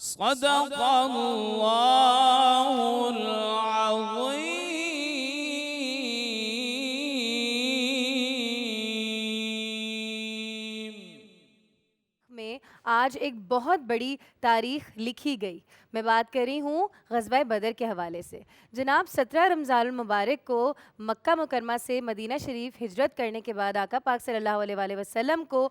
सदक़ल्लाहुल अज़ीम। में आज एक बहुत बड़ी तारीख लिखी गई। मैं बात कर रही हूँ ग़ज़वा बदर के हवाले से। जनाब 17 रमज़ानुल मुबारक को मक्का मुकरमा से मदीना शरीफ हिजरत करने के बाद आका पाक सल्लल्लाहु अलैहि वसल्लम को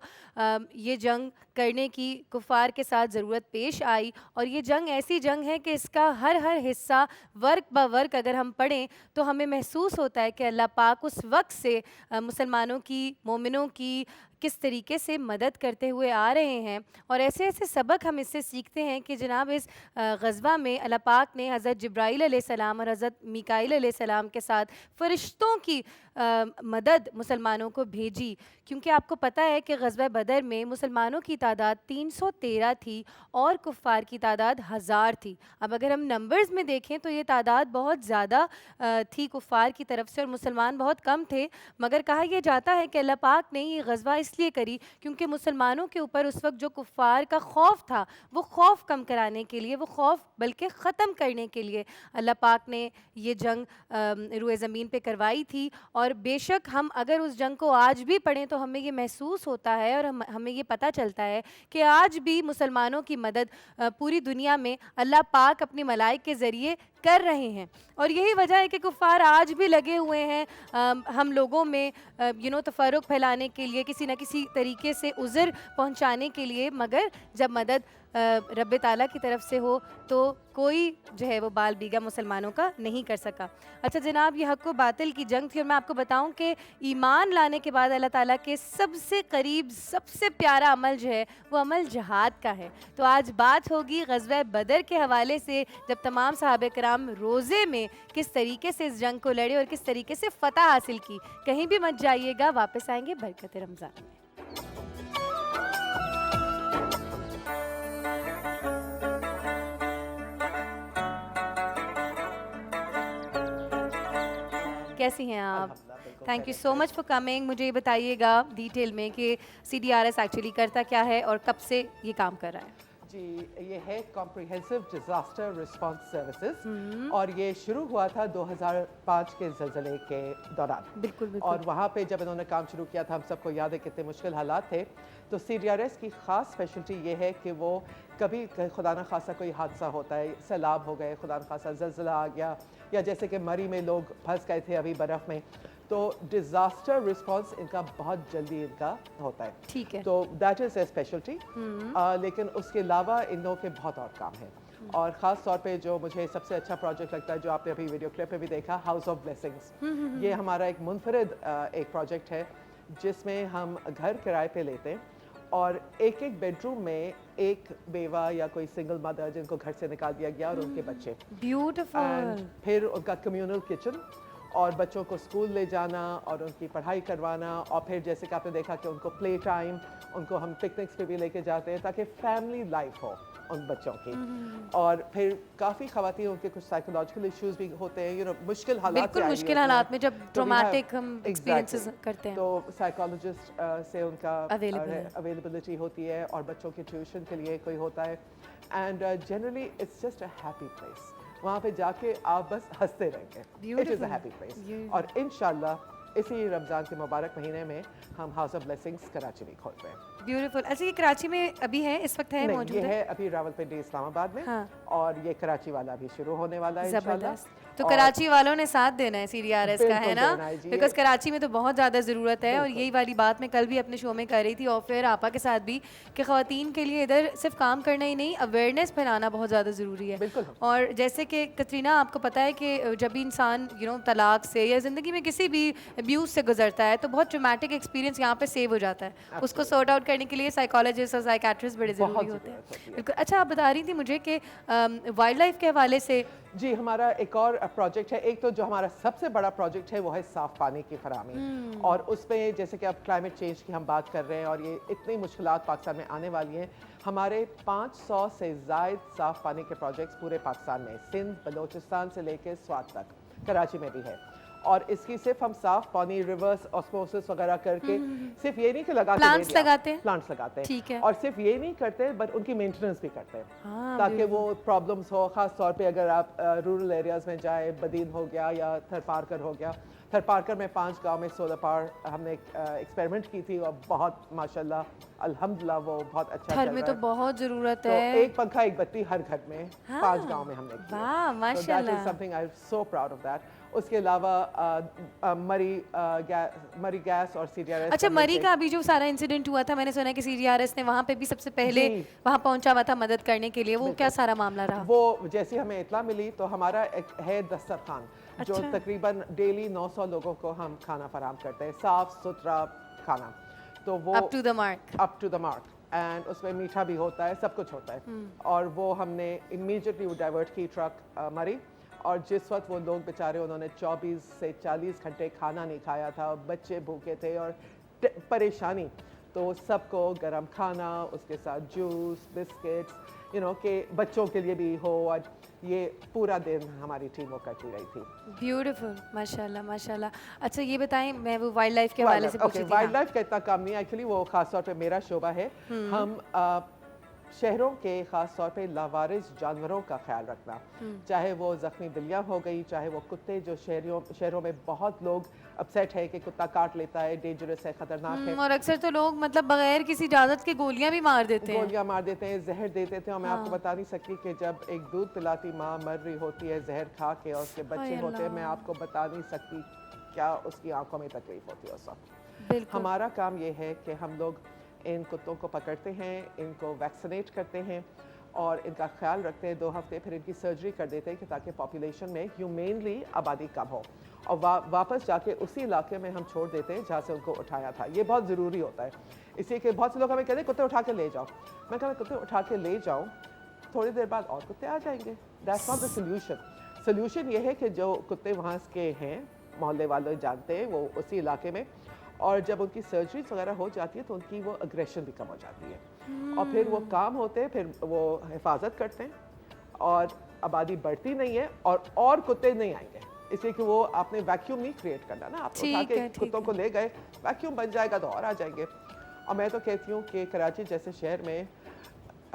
ये जंग करने की कुफ़ार के साथ ज़रूरत पेश आई, और ये जंग ऐसी जंग है कि इसका हर हिस्सा वर्क ब वर्क अगर हम पढ़ें तो हमें महसूस होता है कि अल्लाह पाक उस वक्त से मुसलमानों की, मोमिनों की किस तरीके से मदद करते हुए आ रहे हैं। और ऐसे ऐसे सबक हम इससे सीखते हैं कि जनाब इस ग़ज़वा में अल्लाह पाक ने हज़रत जिब्राईल अलैहिस्सलाम और हज़रत मीकाईल अलैहिस्सलाम के साथ फ़रिश्तों की मदद मुसलमानों को भेजी, क्योंकि आपको पता है कि ग़ज़वा बदर में मुसलमानों की तादाद 313 थी और कुफ़ार की तादाद 1000 थी। अब अगर हम नंबर्स में देखें तो ये तादाद बहुत ज़्यादा थी कुफ़ार की तरफ से और मुसलमान बहुत कम थे, मगर कहा यह जाता है कि अल्लाह पाक ने ये ग़ज़वा इसलिए करी क्योंकि मुसलमानों के ऊपर उस वक्त जो कुफ़ार का खौफ था, वो खौफ कम कराने के लिए, वो खौफ बल्कि ख़त्म करने के लिए अल्लाह पाक ने ये जंग रुए ज़मीन पे करवाई थी। और बेशक हम अगर उस जंग को आज भी पढ़ें तो हमें ये महसूस होता है और हमें ये पता चलता है कि आज भी मुसलमानों की मदद पूरी दुनिया में अल्लाह पाक अपनी मलाइक के ज़रिए कर रहे हैं। और यही वजह है कि कुफ़ार आज भी लगे हुए हैं हम लोगों में तफ़र्रुक़ फैलाने के लिए, किसी न किसी तरीके से उज़र पहुंचाने के लिए, मगर जब मदद रब ताला की तरफ से हो तो कोई जो है वो बाल बीगा मुसलमानों का नहीं कर सका। अच्छा जनाब, ये हक़ व बातिल की जंग थी और मैं आपको बताऊं कि ईमान लाने के बाद अल्लाह ताला के सबसे करीब, सबसे प्यारा अमल जो है वो अमल जहाद का है। तो आज बात होगी ग़ज़वा बदर के हवाले से, जब तमाम सहाबे कराम रोज़े में किस तरीके से इस जंग को लड़े और किस तरीके से फ़तह हासिल की। कहीं भी मत जाइएगा, वापस आएंगे बरकत रमज़ान में। कैसी हैं आप? Thank you so much for coming. मुझे ये बताइएगा डिटेल में कि CDRS एक्चुअली करता क्या है और कब से ये काम कर रहा है? जी, ये है कॉम्प्रिहेंसिव डिज़ास्टर रिस्पांस सर्विसेज और ये शुरू हुआ था 2005 के ज़लज़ले के दौरान। बिल्कुल। और वहाँ पे जब इन्होंने काम शुरू किया था, हम सबको याद है कितने मुश्किल हालात थे। तो CDRS की ख़ास स्पेशलिटी ये है कि वो कभी खुदा न खासा कोई हादसा होता है, सैलाब हो गए, खुदा न खासा ज़लज़ला आ गया, या जैसे कि मरी में लोग फंस गए थे अभी बर्फ़ में, तो डिज़ास्टर रिस्पांस इनका बहुत जल्दी इनका होता है। ठीक है। तो दैट इज़ ए स्पेशलिटी। लेकिन उसके अलावा इन लोगों के बहुत और काम हैं। और ख़ास तौर पे जो मुझे सबसे अच्छा प्रोजेक्ट लगता है, जो आपने अभी वीडियो क्लिप में भी देखा, हाउस ऑफ ब्लेसिंग्स, ये हमारा एक मुनफरिद एक प्रोजेक्ट है जिसमें हम घर किराए पे लेते हैं और एक एक बेडरूम में एक बेवा या कोई सिंगल मदर जिनको घर से निकाल दिया गया और उनके बच्चे, ब्यूटीफुल, फिर उनका कम्युनल किचन और बच्चों को स्कूल ले जाना और उनकी पढ़ाई करवाना, और फिर जैसे कि आपने देखा कि उनको प्ले टाइम, उनको हम पिकनिक्स पे भी लेके जाते हैं ताकि फैमिली लाइफ हो उन बच्चों की। और फिर काफ़ी ख़वातीन, उनके कुछ साइकोलॉजिकल इश्यूज भी होते हैं, मुश्किल हालात, बिल्कुल मुश्किल हालात में जब ट्रॉमेटिक हम एक्सपीरियंसेस करते हैं, तो साइकोलॉजिस्ट से उनका अवेलेबिलिटी होती है और बच्चों के ट्यूशन के लिए कोई होता है। And generally it's just a happy place. वहाँ पे जाके आप बस हंसते रहेंगे। It is a happy place. और इंशाल्लाह इसी रमज़ान के मुबारक महीने में हम हाउस ऑफ ब्लेसिंग्स कराची में खोल रहे हैं। ब्यूटीफुल। अच्छा, ये कराची में अभी है, इस वक्त है मौजूद है? ये है अभी रावलपिंडी इस्लामाबाद में। हाँ। और ये कराची वाला भी शुरू होने वाला है इंशाल्लाह। तो कराची वालों ने साथ देना है CDRS का, है ना? बिकॉज कराची में तो बहुत ज़्यादा ज़रूरत है। और यही वाली बात मैं कल भी अपने शो में कर रही थी और फिर आपा के साथ भी, कि ख़वातीन के लिए इधर सिर्फ काम करना ही नहीं, अवेयरनेस फैलाना बहुत ज़्यादा ज़रूरी है। और जैसे कि कतरीना, आपको पता है कि जब भी इंसान तलाक से या ज़िंदगी में किसी भी अब्यूज़ से गुजरता है तो बहुत ट्रॉमेटिक एक्सपीरियंस यहाँ पे सेव हो जाता है। उसको सॉर्ट आउट करने के लिए साइकोलॉजिस्ट और साइकेट्रिस्ट बड़े ज़रूरी होते हैं। बिल्कुल। अच्छा, आप बता रही थी मुझे कि वाइल्ड लाइफ के हवाले से जी, हमारा एक और प्रोजेक्ट है। एक तो जो हमारा सबसे बड़ा प्रोजेक्ट है वो है साफ़ पानी की फराहमी। और उसमें जैसे कि अब क्लाइमेट चेंज की हम बात कर रहे हैं और ये इतनी मुश्किलात पाकिस्तान में आने वाली हैं, हमारे 500 से ज़ायद साफ़ पानी के प्रोजेक्ट्स पूरे पाकिस्तान में, सिंध, बलोचिस्तान से लेकर स्वात तक, कराची में भी है। और इसकी सिर्फ हम साफ पानी रिवर्स ऑस्मोसिस वगैरह करके सिर्फ ये नहीं कि लगा के Plants लगाते हैं? प्लांट्स लगाते हैं ठीक है। और सिर्फ ये नहीं करते बट उनकी मेंटेनेंस भी करते हैं हाँ, ताकि वो प्रॉब्लम्स हो। ख़ास तौर पे अगर आप रूरल एरियाज़ में जाए, बदीन हो गया या थरपारकर हो गया। थरपारकर में 5 गांव में सोलर पावर हमने एक्सपेरिमेंट की थी और बहुत माशाल्लाह अल्हम्दुलिल्लाह वो बहुत अच्छा घर चल में रहा तो है। बहुत ज़रूरत तो है। एक पंखा एक बत्ती हर घर में 5 गांव में हमने किया। वाह, माशाल्लाह। Something I am so proud of that. उसके अलावा मरी गैस और CDRS। अच्छा, मरी का अभी जो सारा इंसिडेंट हुआ था, मैंने सुना कि CDRS ने वहाँ पे भी सबसे पहले जी। वहाँ पहुँचा हुआ था मदद करने के लिए। वो क्या सारा मामला रहा? वो जैसे हमें इतला मिली तो हमारा एक है दस्तरखान जो अच्छा। तकरीबन डेली 900 लोगों को हम खाना फराहम करते हैं, साफ सुथरा खाना। तो वो up to the mark. Up to the mark and उसमें मीठा भी होता है, सब कुछ होता है। और वो हमने इमीडिएटली वो डाइवर्ट की ट्रक मरी। और जिस वक्त वो लोग बेचारे उन्होंने 24 से 40 घंटे खाना नहीं खाया था, बच्चे भूखे थे और परेशानी, तो सबको गरम खाना, उसके साथ जूस, बिस्किट्स, के बच्चों के लिए भी हो। और ये पूरा दिन हमारी टीम वो करती रही थी। ब्यूटीफुल, माशाल्लाह माशाल्लाह। अच्छा ये बताएं, मैं वो वाइल्ड लाइफ के हवाले से पूछ रही थी। वाइल्ड लाइफ का इतना काम नहीं, एक्चुअली वो खास तौर पे मेरा शोबा है। हम शहरों के ख़ास तौर पे लावारिस जानवरों का ख्याल रखना, चाहे वो ज़ख्मी बिल्लियाँ हो गई, चाहे वो कुत्ते जो शहरों में बहुत लोग अपसेट है कि कुत्ता काट लेता है, डेंजरस है, ख़तरनाक है। और अक्सर तो लोग मतलब बगैर किसी इजाज़त के गोलियां भी मार देते हैं। गोलियां मार देते हैं, जहर दे देते हैं। और मैं आपको बता नहीं सकती कि जब एक दूध पिलाती माँ मर रही होती है जहर खा के और उसके बच्चे होते हैं, मैं आपको बता नहीं सकती क्या उसकी आंखों में तकलीफ होती है उस वक्त। बिल्कुल। हमारा काम ये है कि हम लोग इन कुत्तों को पकड़ते हैं, इनको वैक्सीनेट करते हैं और इनका ख्याल रखते हैं 2 हफ्ते, फिर इनकी सर्जरी कर देते हैं कि ताकि पॉपुलेशन में ह्यूमेनली आबादी कम हो। और वापस जाके उसी इलाके में हम छोड़ देते हैं जहाँ से उनको उठाया था। ये बहुत ज़रूरी होता है, इसलिए कि बहुत से लोग हमें कहते हैं कुत्ते उठा के ले जाओ। मैं कहता कुत्ते उठा के ले जाओ, थोड़ी देर बाद और कुत्ते आ जाएंगे। That's not the solution. Solution ये है कि जो कुत्ते वहाँ के हैं, मोहल्ले वाले जानते हैं, वो उसी इलाके में, और जब उनकी सर्जरी वगैरह हो जाती है तो उनकी वो अग्रेशन भी कम हो जाती है और फिर वो काम होते हैं, फिर वो हिफाजत करते हैं और आबादी बढ़ती नहीं है और कुत्ते नहीं आएंगे। इसलिए कि वो आपने वैक्यूम नहीं क्रिएट करना ना, आप उठा के कुत्तों को ले गए, वैक्यूम बन जाएगा तो और आ जाएंगे। और मैं तो कहती हूँ कि कराची जैसे शहर में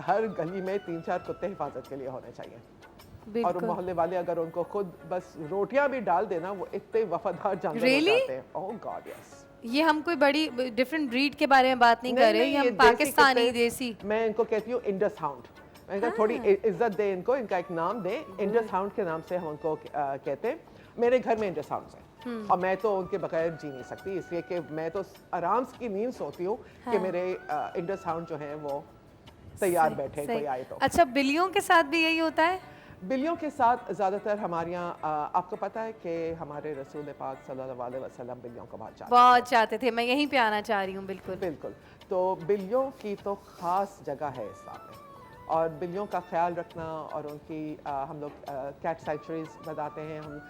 हर गली में 3-4 कुत्ते हिफाजत के लिए होने चाहिए। और मोहल्ले वाले अगर उनको खुद बस रोटियां भी डाल देना, वो इतने वफादार जानवर हो जाते हैं। ओह गॉड यस। ये हम कोई बड़ी डिफरेंट ब्रीड के बारे में बात नहीं कर रहे, हम पाकिस्तानी देसी। मैं इनको कहती हूँ इंडस हाउंड। मैं कहती थोड़ी इज्जत दे इनको, इनका एक नाम दे, इंडस हाउंड के नाम से हम उनको कहते हैं। मेरे घर में इंडस हाउंड्स हैं और मैं तो उनके बगैर जी नहीं सकती, इसलिए कि मैं तो आराम की नींद सोती हूँ कि मेरे इंडस हाउंड जो हैं वो तैयार बैठे, कोई आए तो। अच्छा, बिल्लियों के साथ भी यही होता है? बिल्लियों के साथ ज़्यादातर हमारे यहाँ, आपको पता है कि हमारे रसूल पाक सल्लल्लाहु अलैहि वसल्लम बिल्लियों को बहुत चाहते थे। मैं यहीं पे आना चाह रही हूँ। बिल्कुल बिल्कुल। तो बिल्लियों की तो ख़ास जगह है इस्लाम में, और बिल्लियों का ख्याल रखना और उनकी हम लोग कैट सैंक्चुरीज बताते हैं हम।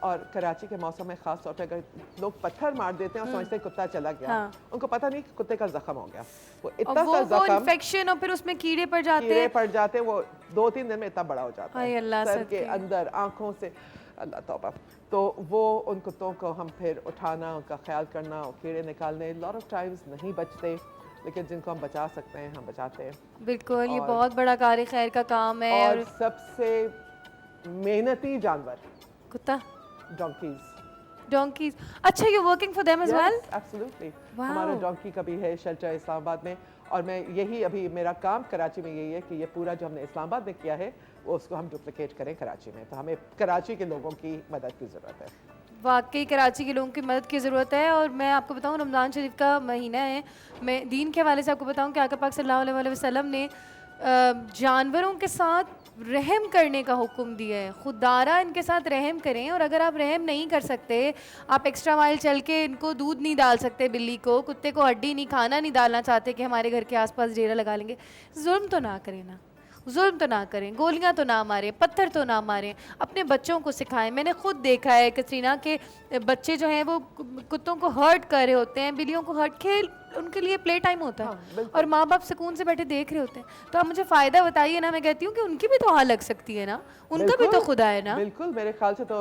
और कराची के मौसम में ख़ास तौर पे अगर लोग पत्थर मार देते हैं और समझते हैं कुत्ता चला गया, उनको पता नहीं कि कुत्ते का जख्म हो गया। वो इतना सा जख्म, इन्फेक्शन, और फिर उसमें कीड़े पड़ जाते हैं, वो 2-3 दिन में इतना बड़ा हो जाता है, सर के अंदर, आंखों से, अल्लाह तौबा। तो वो उन कुत्तों को हम फिर उठाना, उनका ख्याल करना और कीड़े निकालने, लॉट ऑफ टाइम्स नहीं बचते, लेकिन जिनको हम बचा सकते हैं हम बचाते हैं। बिल्कुल, ये बहुत बड़ा कार खैर का काम है। और सबसे मेहनती जानवर कुत्ता, डोंकीज। अच्छा, you working for them as well? Absolutely. हमारा डोंकी का भी है शेल्टर इस्लामाबाद में, और मैं यही अभी मेरा काम कराची में यही है कि ये पूरा जो हमने इस्लामाबाद में किया है वो उसको हम डुप्लिकेट करें कराची में। तो हमें कराची के लोगों की मदद की ज़रूरत है। वाकई कराची के लोगों की मदद की ज़रूरत है। और मैं आपको बताऊं, रमज़ान शरीफ का महीना है। मैं दीन के हवाले से आपको बताऊं कि आका पाक सल्लल्लाहु अलैहि वसल्लम ने जानवरों के साथ रहम करने का हुक्म दिया है। खुदारा इनके साथ रहम करें, और अगर आप रहम नहीं कर सकते, आप एक्स्ट्रा माइल चल के इनको दूध नहीं डाल सकते, बिल्ली को, कुत्ते को हड्डी नहीं, खाना नहीं डालना चाहते कि हमारे घर के आसपास डेरा लगा लेंगे, जुल्म तो ना करें ना। जुल्म तो ना करें, गोलियां तो ना मारें, पत्थर तो ना मारें, अपने बच्चों को सिखाएं। मैंने खुद देखा है कतरीना के बच्चे जो हैं वो कुत्तों को हर्ट कर रहे होते हैं, बिल्लियों को हर्ट, खेल उनके लिए प्ले टाइम होता है हाँ, और माँ बाप सुकून से बैठे देख रहे होते हैं। तो आप मुझे फ़ायदा बताइए ना, मैं कहती हूँ कि उनकी भी तो हाँ लग सकती है ना, उनका भी तो खुदा है ना। बिल्कुल, मेरे ख्याल से तो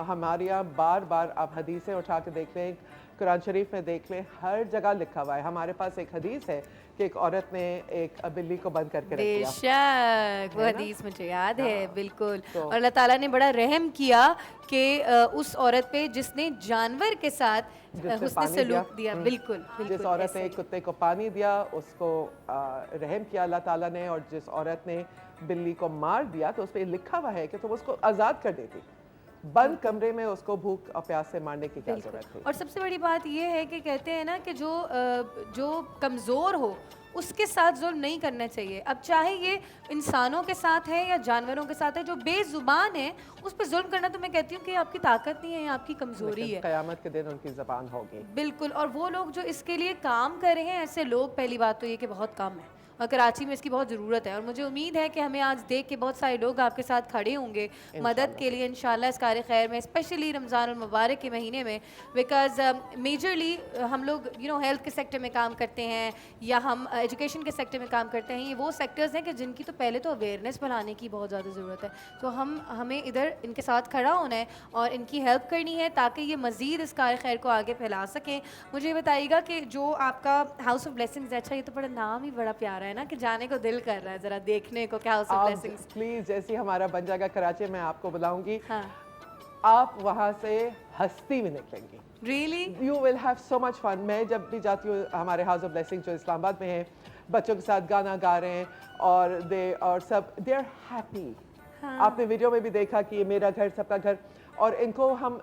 हमारे यहाँ बार बार आप हदीसें उठा के देख लें, कुरान शरीफ में देख लें, हर जगह लिखा हुआ है। हमारे पास एक हदीस है कि एक औरत ने एक बिल्ली को बंद करके रख दिया। बेशक, वो है ना? हदीस मुझे याद है हाँ, बिल्कुल। तो और अल्लाह ताला ने बड़ा रहम किया कि उस औरत पे जिसने जानवर के साथ जिसने हुस्न पानी सलूक दिया। हम्म, बिल्कुल जिस बिल्कुल औरत ऐसे ने ही। कुत्ते को पानी दिया उसको रहम किया अल्लाह ताला ने, और जिस औरत ने बिल्ली को मार दिया तो उस पर लिखा हुआ है कि तुम उसको आज़ाद कर देती। बंद कमरे में उसको भूख और प्यास से मारने की क्या बिल्कुल। जरूरत थी। और सबसे बड़ी बात ये है कि कहते हैं ना कि जो कमज़ोर हो उसके साथ जुल्म नहीं करना चाहिए। अब चाहे ये इंसानों के साथ है या जानवरों के साथ है, जो बेजुबान है उस पर जुल्म करना तो मैं कहती हूँ कि आपकी ताकत नहीं है, ये आपकी कमज़ोरी लेकिन है। क़यामत के दिन उनकी ज़बान होगी। बिल्कुल। और वो लोग जो इसके लिए काम कर रहे हैं, ऐसे लोग, पहली बात तो ये कि बहुत कम है और कराची में इसकी बहुत ज़रूरत है। और मुझे उम्मीद है कि हमें आज देख के बहुत सारे लोग आपके साथ खड़े होंगे मदद के लिए इंशाल्लाह इस कार खैर में, स्पेशली रमज़ान मुबारक के महीने में। बिकॉज मेजरली हम लोग हेल्थ के सेक्टर में काम करते हैं या हम एजुकेशन के सेक्टर में काम करते हैं। ये वो सेक्टर्स हैं कि जिनकी तो पहले तो अवेयरनेस बढ़ाने की बहुत ज़्यादा ज़रूरत है। तो हमें इधर इनके साथ खड़ा होना है और इनकी हेल्प करनी है ताकि ये मज़ीद इस कार खैर को आगे फैला सकें। मुझे ये बताइएगा कि जो आपका हाउस ऑफ ब्लेसिंग्स है, अच्छा ये तो बड़ा नाम ही बड़ा प्यारा है ना कि जाने को दिल कर रहा है ज़रा देखने को, क्या हाउस ऑफ आप ब्लेसिंग्स। प्लीज जैसे ही हमारा बन जाएगा कराची में आपको बुलाऊंगी, हाँ, आप वहाँ से हंसती भी निकलेंगी। Really. You will have so much fun. मैं जब भी जाती हूँ हमारे हाउस ऑफ ब्लेसिंग जो इस्लामाबाद में है, बच्चों के साथ गाना गा रहे हैं और सब दे आर हैप्पी। आपने वीडियो में भी देखा कि ये मेरा घर सबका घर, और इनको हम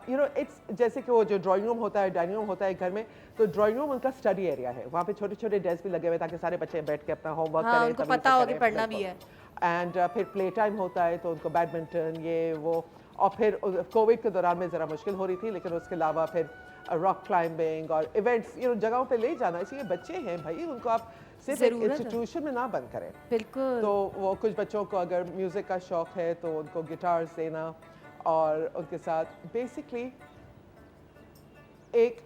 इट्स जैसे कि वो जो ड्राइंग रूम होता है, डाइनिंग रूम होता है घर में, तो ड्राइंग रूम उनका स्टडी एरिया है। वहाँ पे छोटे छोटे डेस्क भी लगे हुए ताकि सारे बच्चे बैठ के अपना होमवर्क हाँ, करें, उनको तमीज़ से पता हो कि करें, पढ़ना भी बिल्कुल। है। एंड फिर प्ले टाइम होता है तो उनको बैडमिंटन ये वो, और फिर कोविड के दौरान में ज़रा मुश्किल हो रही थी, लेकिन उसके अलावा फिर रॉक क्लाइंबिंग और इवेंट्स जगहों पे ले जाना। इसलिए बच्चे हैं भाई, उनको आप सिर्फ एक ज़रूरत है। इंस्टीट्यूशन में ना बंद करें। बिल्कुल। तो वो कुछ बच्चों को अगर म्यूज़िक का शौक है तो उनको गिटार्स देना और उनके साथ बेसिकली एक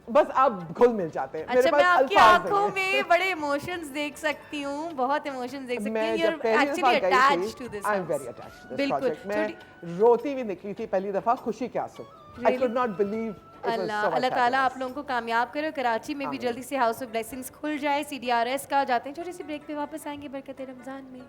बस आप घुल मिल जाते हैं। अच्छा, मैं आपकी अल्फाज आंखों नहीं है। में बड़े इमोशंस देख सकती हूँ, बहुत इमोशंस देख सकती मैं हूँ। जब You're पहली actually दफा गई attached to थी, this I am house. Very attached to this बिल्कुल। प्रोजेक्ट। मैं रोती भी निकली थी पहली दफा, खुशी के आंसू। आई Really? कुड नॉट बिलीव अल्लाह ताला आप लोगों को कामयाब करे। कराची में भी आमीन। जल्दी से हाउस ऑफ ब्लेसिंग्स खुल जाए। CDRS का जाते हैं छोटी सी ब्रेक पे, वापस आएंगे बरकत रमज़ान में।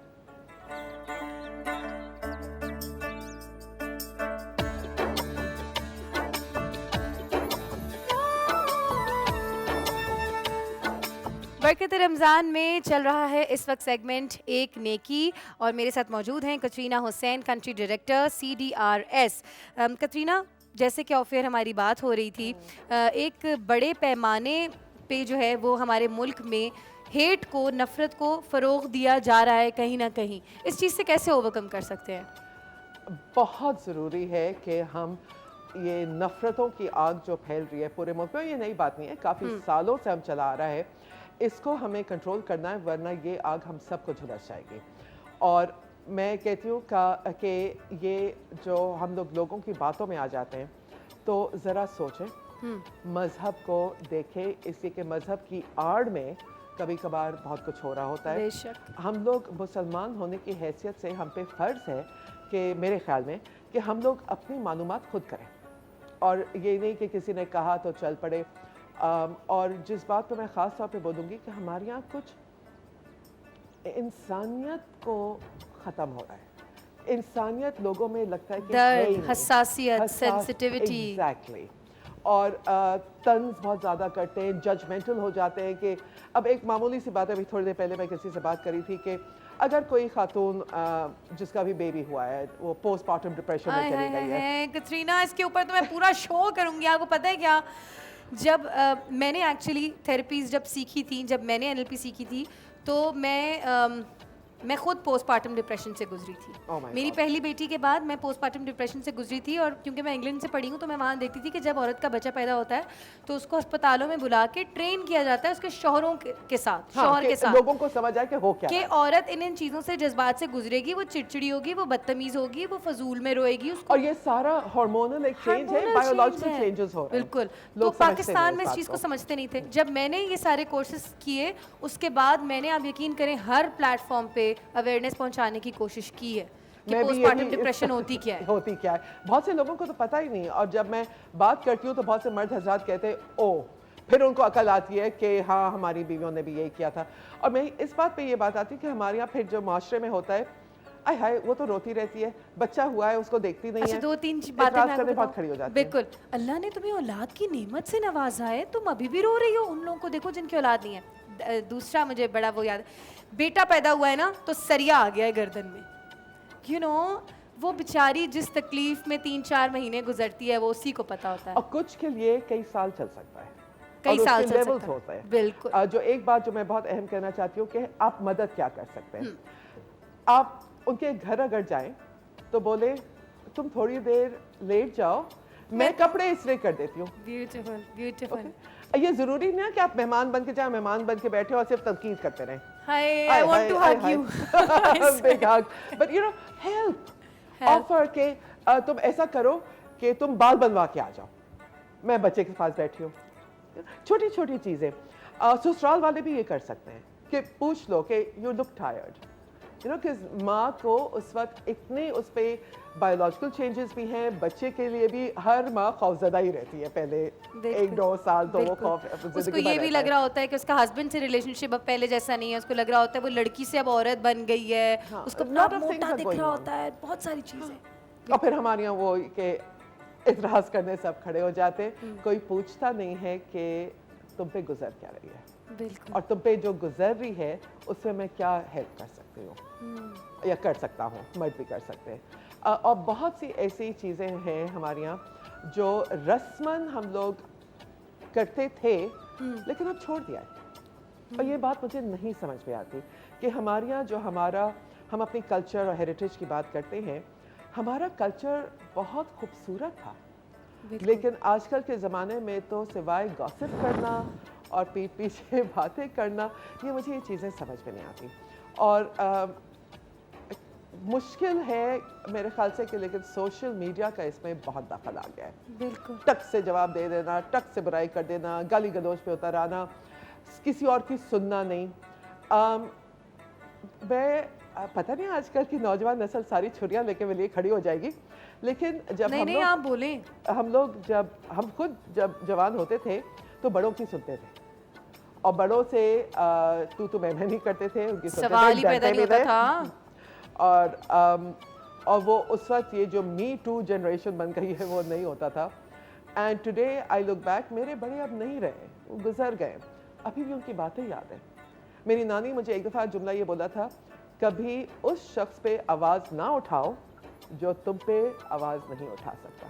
बरकत रमज़ान में चल रहा है इस वक्त सेगमेंट एक नेकी, और मेरे साथ मौजूद हैं Katrina Hussain, country director CDRS। Katrina, जैसे कि ऑफेयर हमारी बात हो रही थी, एक बड़े पैमाने पे जो है वो हमारे मुल्क में हेट को, नफ़रत को फ़रोग़ दिया जा रहा है कहीं ना कहीं। इस चीज़ से कैसे ओवरकम कर सकते हैं? बहुत ज़रूरी है कि हम ये नफ़रतों की आग जो फैल रही है पूरे मुल्क में, ये नई बात नहीं है, काफ़ी सालों से हम चला आ रहा है, इसको हमें कंट्रोल करना है, वरना ये आग हम सबको झुलस जाएगी। और मैं कहती हूँ कि ये जो हम लोगों की बातों में आ जाते हैं तो ज़रा सोचें, मज़हब को देखें, इसलिए कि मज़हब की आड़ में कभी कभार बहुत कुछ हो रहा होता है। बेशक। हम लोग मुसलमान होने की हैसियत से हम पे फ़र्ज़ है कि मेरे ख़्याल में कि हम लोग अपनी मालूमात खुद करें, और ये नहीं कि किसी ने कहा तो चल पड़े। और जिस बात पे मैं ख़ास तौर पे बोलूँगी कि हमारे यहाँ कुछ इंसानियत को ख़त्म हो रहा है। इंसानियत लोगों में लगता है कि है ही दर्द, नहीं। हसासियत, सेंसिटिविटी। एग्जैक्टली। और तंज बहुत ज़्यादा करते हैं, जजमेंटल हो जाते हैं। कि अब एक मामूली सी बात है, अभी थोड़ी देर पहले मैं किसी से बात करी थी कि अगर कोई खातून जिसका भी बेबी हुआ है वो पोस्टमार्टम डिप्रेशन में चली गई है। कतरीना, इसके ऊपर तो मैं पूरा शो करूँगी। आपको पता है क्या, जब मैंने एक्चुअली थेरेपीज़ जब सीखी थी, जब मैंने NLP सीखी थी, तो मैं मैं खुद पोस्टमार्टम डिप्रेशन से गुजरी थी। Oh my मेरी God. पहली बेटी के बाद मैं पोस्टमार्टम डिप्रेशन से गुजरी थी, और क्योंकि मैं इंग्लैंड से पढ़ी हूँ तो मैं वहाँ देखती थी कि जब औरत का बच्चा पैदा होता है तो उसको अस्पतालों में बुला के ट्रेन किया जाता है उसके शौहरों के साथ, हाँ, शौहर के साथ, लोगों को समझ आए कि हो क्या कि रहा है। औरत इन चीज़ों से जज्बात से गुजरेगी, वो चिड़चिड़ी होगी, वो बदतमीज होगी, वो फजूल में रोएगी, उसको और ये सारा हार्मोनल एक चेंज है, Hormonal बायोलॉजिकल change है। चेंजेस हो रहे हैं। बिल्कुल। तो लोग समझते नहीं पाकिस्तान में इस इस बात चीज़ को समझते नहीं थे। जब मैंने ये सारे कोर्सेज किए उसके बाद मैंने, आप यकीन करें, हर प्लेटफॉर्म पे अवेयरनेस पहुंचाने की कोशिश की है कि मैं भी पोस्टमार्टम यही- डिप्रेशन होती क्या है। होती क्या है, बहुत से लोगों को तो पता ही नहीं। और जब मैं बात करती हूँ तो बहुत से मर्द हजरात कहते हैं ओ, फिर उनको अकल आती है कि हाँ हमारी बीवियों ने भी यही किया था। और मैं इस बात पे ये बात आती है कि हमारे यहाँ फिर जो माशरे में होता है, आय हाय वो तो रोती रहती है, बच्चा हुआ है उसको देखती नहीं अच्छा, है। 2-3 बातें एतराज़ मैं आपको करने बहुत बताऊं? खड़ी हो जाती है। बिल्कुल, अल्लाह ने तुम्हें औलाद की नेमत से नवाजा है, तुम अभी भी रो रही हो। उन लोगों को देखो जिनकी औलाद नहीं है। दूसरा मुझे बड़ा वो याद है, बेटा पैदा हुआ है ना तो सरिया आ गया है गर्दन में। यू नो, वो बेचारी जिस तकलीफ में 3-4 महीने गुजरती है वो उसी को पता होता है। और कुछ के लिए कई साल चल सकता है, कई और साल उसके चल levels सकता है। होते हैं। बिल्कुल। जो एक बात जो मैं बहुत अहम कहना चाहती हूँ कि आप मदद क्या कर सकते हैं। आप उनके घर अगर जाएं तो बोले तुम थोड़ी देर लेट जाओ, मैं कपड़े इस्त्री कर देती हूँ। Beautiful, beautiful. ये जरूरी नहीं है कि आप मेहमान बन के जाए, मेहमान बन के बैठे और सिर्फ तनकीद करते रहें। Hi, I want to hug you. Big hug, but you know help offer के तुम ऐसा करो कि तुम बाल बनवा के आ जाओ, मैं बच्चे के पास बैठी हूँ। छोटी छोटी चीजें ससुराल वाले भी ये कर सकते हैं कि पूछ लो कि you look tired, you know, कि माँ को उस वक्त इतने उस पे बायोलॉजिकल चेंजेस भी हैं, बच्चे के लिए भी हर माँ खौफजदा ही रहती है पहले 1-2 साल, तो वो खौफ उसको जिंदगी भर ये भी रहता लग है। रहा होता है कि उसका हस्बैंड से रिलेशनशिप अब पहले जैसा नहीं है। उसको लग रहा होता है वो लड़की से अब औरत बन गई है। हाँ, उसको a lot बहुत of things मोटा are दिख going रहा on. होता है, बहुत सारी चीजें। और फिर हमारे यहाँ वो कि इतराज करने सब खड़े हो जाते हैं, कोई पूछता नहीं है कि तुम पे गुजर क्या रही है बिल्कुल। और तुम पे जो गुजर रही है उससे मैं क्या हेल्प कर सकती हूँ या कर सकता हूँ, मर्द भी कर सकते हैं। और बहुत सी ऐसी चीज़ें हैं हमारे यहाँ जो रस्मन हम लोग करते थे लेकिन अब छोड़ दिया है। और ये बात मुझे नहीं समझ में आती कि हमारे यहाँ जो हम अपनी कल्चर और हेरिटेज की बात करते हैं, हमारा कल्चर बहुत खूबसूरत था, लेकिन आजकल के ज़माने में तो सिवाय गॉसिप करना और पीठ पीछे बातें करना, ये मुझे ये चीज़ें समझ में नहीं आती। और मुश्किल है मेरे ख्याल से कि लेकिन सोशल मीडिया का इसमें बहुत दखल आ गया है। बिल्कुल। टक से जवाब दे देना, टक से बुराई कर देना, गाली गलौज पे उतर आना, किसी और की सुनना नहीं। पता नहीं आजकल की नौजवान नस्ल सारी छुरियां लेके मेरे लिए खड़ी हो जाएगी, लेकिन जब नहीं, आप बोलें। हम खुद जब जवान होते थे तो बड़ों की सुनते थे और बड़ों से तू मैं नहीं करते थे, उनकी सुनते सवाल थे, ही पैदा डरते नहीं भी होता थे। था। और वो उस वक्त ये जो मी टू जनरेशन बन गई है वो नहीं होता था। And today I look back, मेरे बड़े अब नहीं रहे, वो गुजर गए, अभी भी उनकी बातें याद हैं। मेरी नानी मुझे एक दफ़ा जुमला ये बोला था, कभी उस शख्स पे आवाज़ ना उठाओ जो तुम पे आवाज़ नहीं उठा सकता।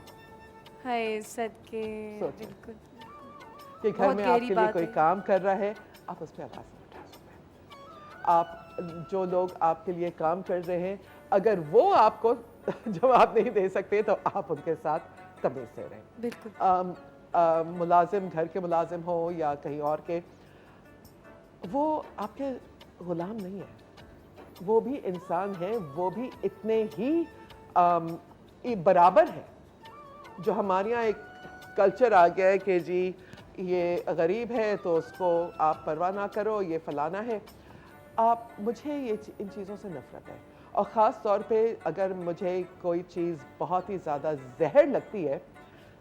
हाय सदके, सोचो। बिल्कुल। कि घर बहुत में गहरी आपके लिए बात कोई है। काम कर रहा है, आप उस पर आवाज़ नहीं उठा सकते। आप जो लोग आपके लिए काम कर रहे हैं, अगर वो आपको जवाब नहीं दे सकते तो आप उनके साथ तमीज़ से रहें। बिल्कुल। मुलाजिम, घर के मुलाजिम हो या कहीं और के, वो आपके गुलाम नहीं है, वो भी इंसान है, वो भी इतने ही बराबर है। जो हमारे यहाँ एक कल्चर आ गया है कि जी ये गरीब है तो उसको आप परवाह ना करो, ये फलाना है। मुझे इन चीज़ों से नफरत है, और ख़ास तौर पे अगर मुझे कोई चीज़ बहुत ही ज़्यादा जहर लगती है,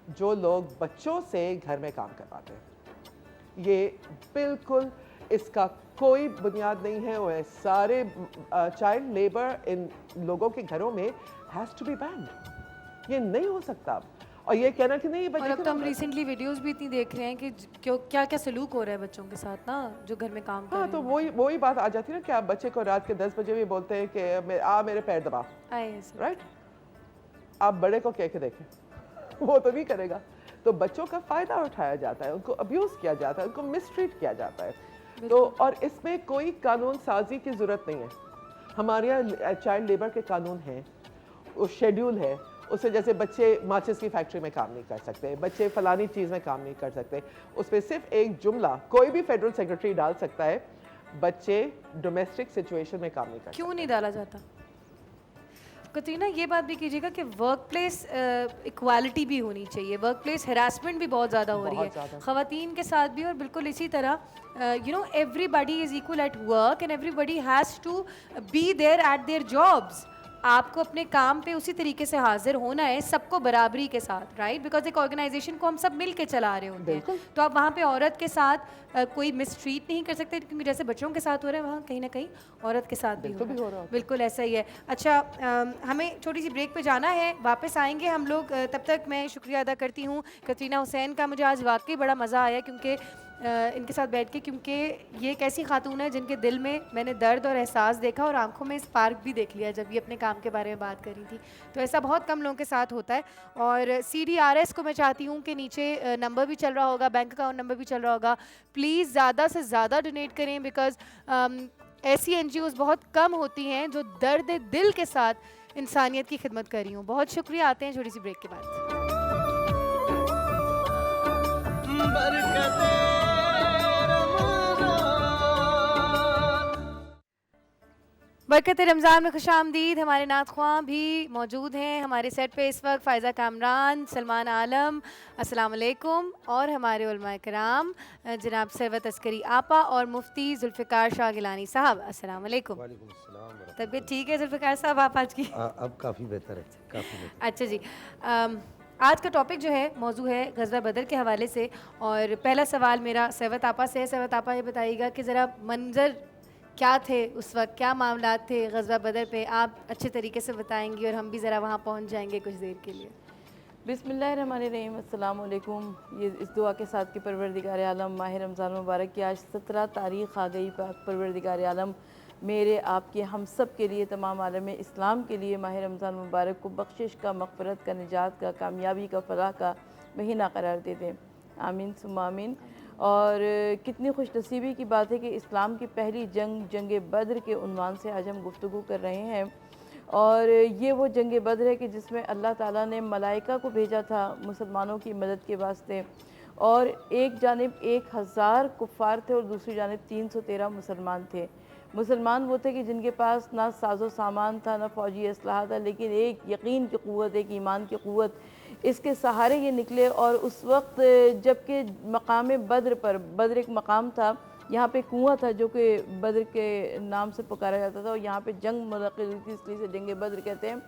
जो लोग बच्चों से घर में काम करवाते हैं। ये बिल्कुल, इसका कोई बुनियाद नहीं है। वो सारे चाइल्ड लेबर इन लोगों के घरों में हैज़ टू बी बैन्ड। ये नहीं हो सकता। और ये कहना कि नहीं ये और बच्चे अब तो हम रिसेंटली वीडियोस भी इतनी देख रहे हैं कि क्या क्या सलूक हो रहा है बच्चों के साथ ना, जो घर में काम कर हाँ, रहे तो हैं। वही बात आ जाती है ना कि आप बच्चे को रात के 10 बजे भी बोलते हैं कि मेरे पैर दबा, राइट? आप बड़े को कह के देखें, वो तो नहीं करेगा। तो बच्चों का फ़ायदा उठाया जाता है, उनको अब्यूज़ किया जाता है, उनको मिसट्रीट किया जाता है। तो और इसमें कोई कानून साजी की ज़रूरत नहीं है। हमारे यहाँ चाइल्ड लेबर के कानून हैं, उस शेड्यूल है, उससे जैसे बच्चे माचिस की फैक्ट्री में काम नहीं कर सकते, बच्चे फलानी चीज़ में काम नहीं कर सकते, उस पर सिर्फ एक जुमला कोई भी फेडरल सेक्रेटरी डाल सकता है, बच्चे डोमेस्टिक सिचुएशन में काम नहीं कर क्यों नहीं डाला जाता? कतरीना, ये बात भी कीजिएगा कि वर्क प्लेस इक्वालिटी भी होनी चाहिए, वर्क प्लेस हरासमेंट भी बहुत ज़्यादा हो रही बहुत है ज़्यादा। ख़वातीन के साथ भी, और बिल्कुल इसी तरह you know everybody is equal at work and everybody has to be there at their jobs. आपको अपने काम पे उसी तरीके से हाजिर होना है, सबको बराबरी के साथ, राइट? बिकॉज एक ऑर्गेनाइजेशन को हम सब मिल के चला रहे होते हैं, तो आप वहाँ पे औरत के साथ कोई मिसट्रीट नहीं कर सकते, क्योंकि जैसे बच्चों के साथ हो रहा है वहाँ कहीं ना कहीं औरत के साथ भी हो रहा है। बिल्कुल ऐसा ही है। अच्छा, हमें छोटी सी ब्रेक पे जाना है, वापस आएंगे हम लोग। तब तक मैं शुक्रिया अदा करती हूँ कतरीना हुसैन का। मुझे आज वाकई बड़ा मज़ा आया क्योंकि इनके साथ बैठ के, क्योंकि ये एक ऐसी खातून है जिनके दिल में मैंने दर्द और एहसास देखा और आंखों में स्पार्क भी देख लिया जब ये अपने काम के बारे में बात कर रही थी। तो ऐसा बहुत कम लोगों के साथ होता है। और CDRS को मैं चाहती हूँ कि नीचे नंबर भी चल रहा होगा, बैंक अकाउंट नंबर भी चल रहा होगा, प्लीज़ ज़्यादा से ज़्यादा डोनेट करें, बिकॉज़ ऐसी NGOs बहुत कम होती हैं जो दर्द दिल के साथ इंसानियत की खिदमत कर रही हूँ। बहुत शुक्रिया। आते हैं छोटी सी ब्रेक के बाद। बरकत रमज़ान में खुशामदीद। हमारे नात ख्वां भी मौजूद हैं हमारे सेट पे इस वक्त, फ़ायज़ा कामरान, सलमान आलम, अस्सलाम वालेकुम, और हमारे उलमाए कराम जनाब सरवत अस्करी आपा और मुफ्ती जुल्फ़िकार शाह गिलानी साहब, अस्सलाम वालेकुम। वालेकुम सलाम। तबीयत ठीक है जुल्फ़िकार साहब आप आज की? अब काफ़ी बेहतर है, काफ़ी बेहतर। अच्छा जी, आज का टॉपिक जो है मौजू है ग़ज़वा बदर के हवाले से, और पहला सवाल मेरा सरवत आपा से है। सरवत आपा, ये बताइएगा कि ज़रा मंज़र क्या थे उस वक्त, क्या मामलात थे ग़ज़वा बदर पे, आप अच्छे तरीके से बताएंगी और हम भी ज़रा वहाँ पहुँच जाएंगे कुछ देर के लिए। बिस्मिल्लाहिर्रहमानिर्रहीम, अस्सलाम वालेकुम। ये इस दुआ के साथ कि परवरदिगार आलम माह रमज़ान मुबारक की आज 17 तारीख़ आ गई। परवरदिगार आलम मेरे आपके हम सब के लिए, तमाम आलम इस्लाम के लिए माह रमज़ान मुबारक को बख्शिश का, मग़फ़िरत का, निजात का, कामयाबी का, फ़लाह का महीना करार दे दें। आमीन सुम्मा आमीन। और कितनी खुश नसीबी की बात है कि इस्लाम की पहली जंग बद्र के उन्वान से आज हम गुफ्तगू कर रहे हैं। और ये वो जंग बद्र है कि जिसमें अल्लाह ताला ने मलाइका को भेजा था मुसलमानों की मदद के वास्ते, और एक जानिब 1000 कुफ़ार थे और दूसरी जानिब 313 मुसलमान थे। मुसलमान वो थे कि जिनके पास ना साजो सामान था, ना फ़ौजी असलाह था, लेकिन एक यकीन की क़ुव्वत, एक ईमान की क़ुव्वत, इसके सहारे ये निकले। और उस वक्त जबकि मकाम बद्र पर, बद्र एक मकाम था, यहाँ पे कुआं था जो कि बद्र के नाम से पुकारा जाता था, और यहाँ पे जंग मुनक़िद हुई थी, इसलिए से जंग बद्र कहते हैं।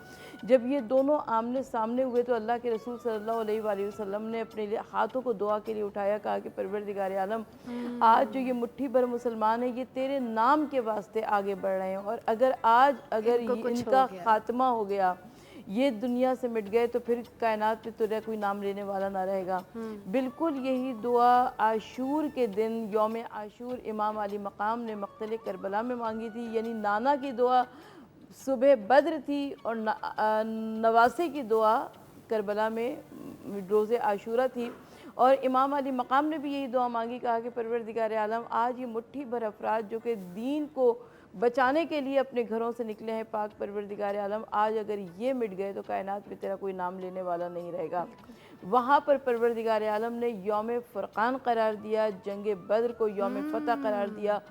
जब ये दोनों आमने सामने हुए तो अल्लाह के रसूल सल्लल्लाहु अलैहि वसल्लम ने अपने हाथों को दुआ के लिए उठाया, कहा कि परवरदिगार आलम, आज जो ये मुट्ठी भर मुसलमान है, ये तेरे नाम के वास्ते आगे बढ़ रहे हैं, और अगर इनका खात्मा हो गया, ये दुनिया से मिट गए, तो फिर कायनात में तुझे कोई नाम लेने वाला ना रहेगा। बिल्कुल यही दुआ आशूर के दिन, यौम आशूर, इमाम अली मकाम ने मक़तल करबला में मांगी थी। यानी नाना की दुआ सुबह बद्र थी और नवासे की दुआ करबला में रोज़े आशूरा थी। और इमाम अली मकाम ने भी यही दुआ मांगी, कहा कि परवरदिगार आलम, आज ये मुट्ठी भर अफराद जो कि दीन को बचाने के लिए अपने घरों से निकले हैं, पाक परवरदिगार आलम, आज अगर ये मिट गए तो कायनात में तेरा कोई नाम लेने वाला नहीं रहेगा। वहाँ पर परवरदिगार आलम ने यौम फ़ुरक़ान करार दिया, जंग बद्र को यौम फ़तह करार दिया,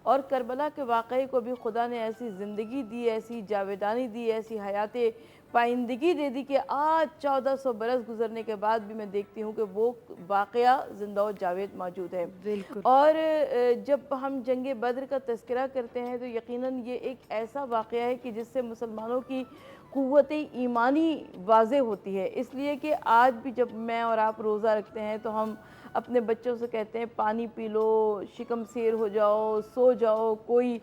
और करबला के वाक़े को भी खुदा ने ऐसी ज़िंदगी दी, ऐसी जावेदानी दी, ऐसी हयात पाइंदगी दे दी कि आज 1400 बरस गुजरने के बाद भी मैं देखती हूँ कि वो वाक़या ज़िंदा और जावेद मौजूद है। बिल्कुल। और जब हम जंग बद्र का तज़किरा करते हैं तो यकीनन ये एक ऐसा वाक़या है कि जिससे मुसलमानों की क़ुव्वत ईमानी वाज़े होती है। इसलिए कि आज भी जब मैं और आप रोज़ा रखते हैं तो हम अपने बच्चों से कहते हैं पानी पी लो, शिकम सेर हो जाओ, सो जाओ, कोई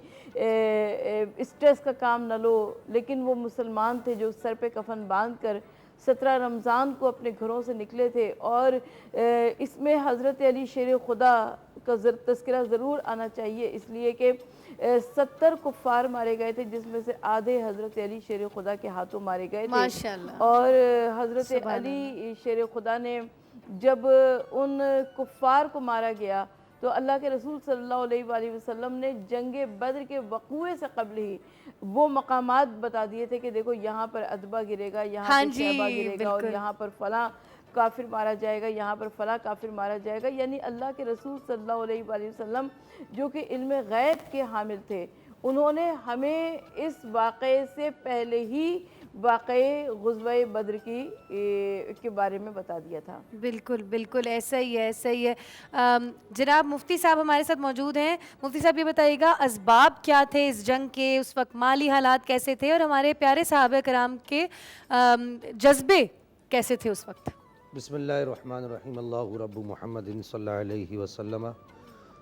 स्ट्रेस का काम न लो। लेकिन वो मुसलमान थे जो सर पे कफन बांध कर 17 रमज़ान को अपने घरों से निकले थे। और इसमें हज़रत अली शेर खुदा का तज़किरा ज़रूर आना चाहिए, इसलिए कि 70 कुफ़ार मारे गए थे, जिसमें से आधे हज़रत अली शेर खुदा के हाथों मारे गए थे। माशाअल्लाह। और हज़रत अली शेर खुदा ने जब उन कुफ़ार को मारा गया तो अल्लाह के रसूल सल्लल्लाहु अलैहि वसल्लम ने जंग बद्र के वक़ूए से कबल ही वो मकामात बता दिए थे कि देखो यहाँ पर अदबा गिरेगा, यहाँ हाँ पर जी, शहबा गिरेगा और बिल्कुल। यहाँ पर फला काफिर मारा जाएगा, यहाँ पर फला काफिर मारा जाएगा। यानी अल्लाह के रसूल सल्लल्लाहु अलैहि वसल्लम जो कि इल्म गैब के हामिल थे, उन्होंने हमें इस वाक़े से पहले ही वाक़े ग़ुज़वा बद्र के बारे में बता दिया था। बिल्कुल बिल्कुल ऐसा ही है, ऐसा ही है। जनाब मुफ्ती साहब हमारे साथ मौजूद हैं। मुफ्ती साहब ये बताइएगा असबाब क्या थे इस जंग के, उस वक्त माली हालात कैसे थे और हमारे प्यारे सहाबा कराम के जज्बे कैसे थे उस वक्त? बिस्मिल्लाहिर्रहमानिर्रहीम। अल्लाहु रब्बु मुहम्मदिन सल्लल्लाहु अलैहि वसल्लम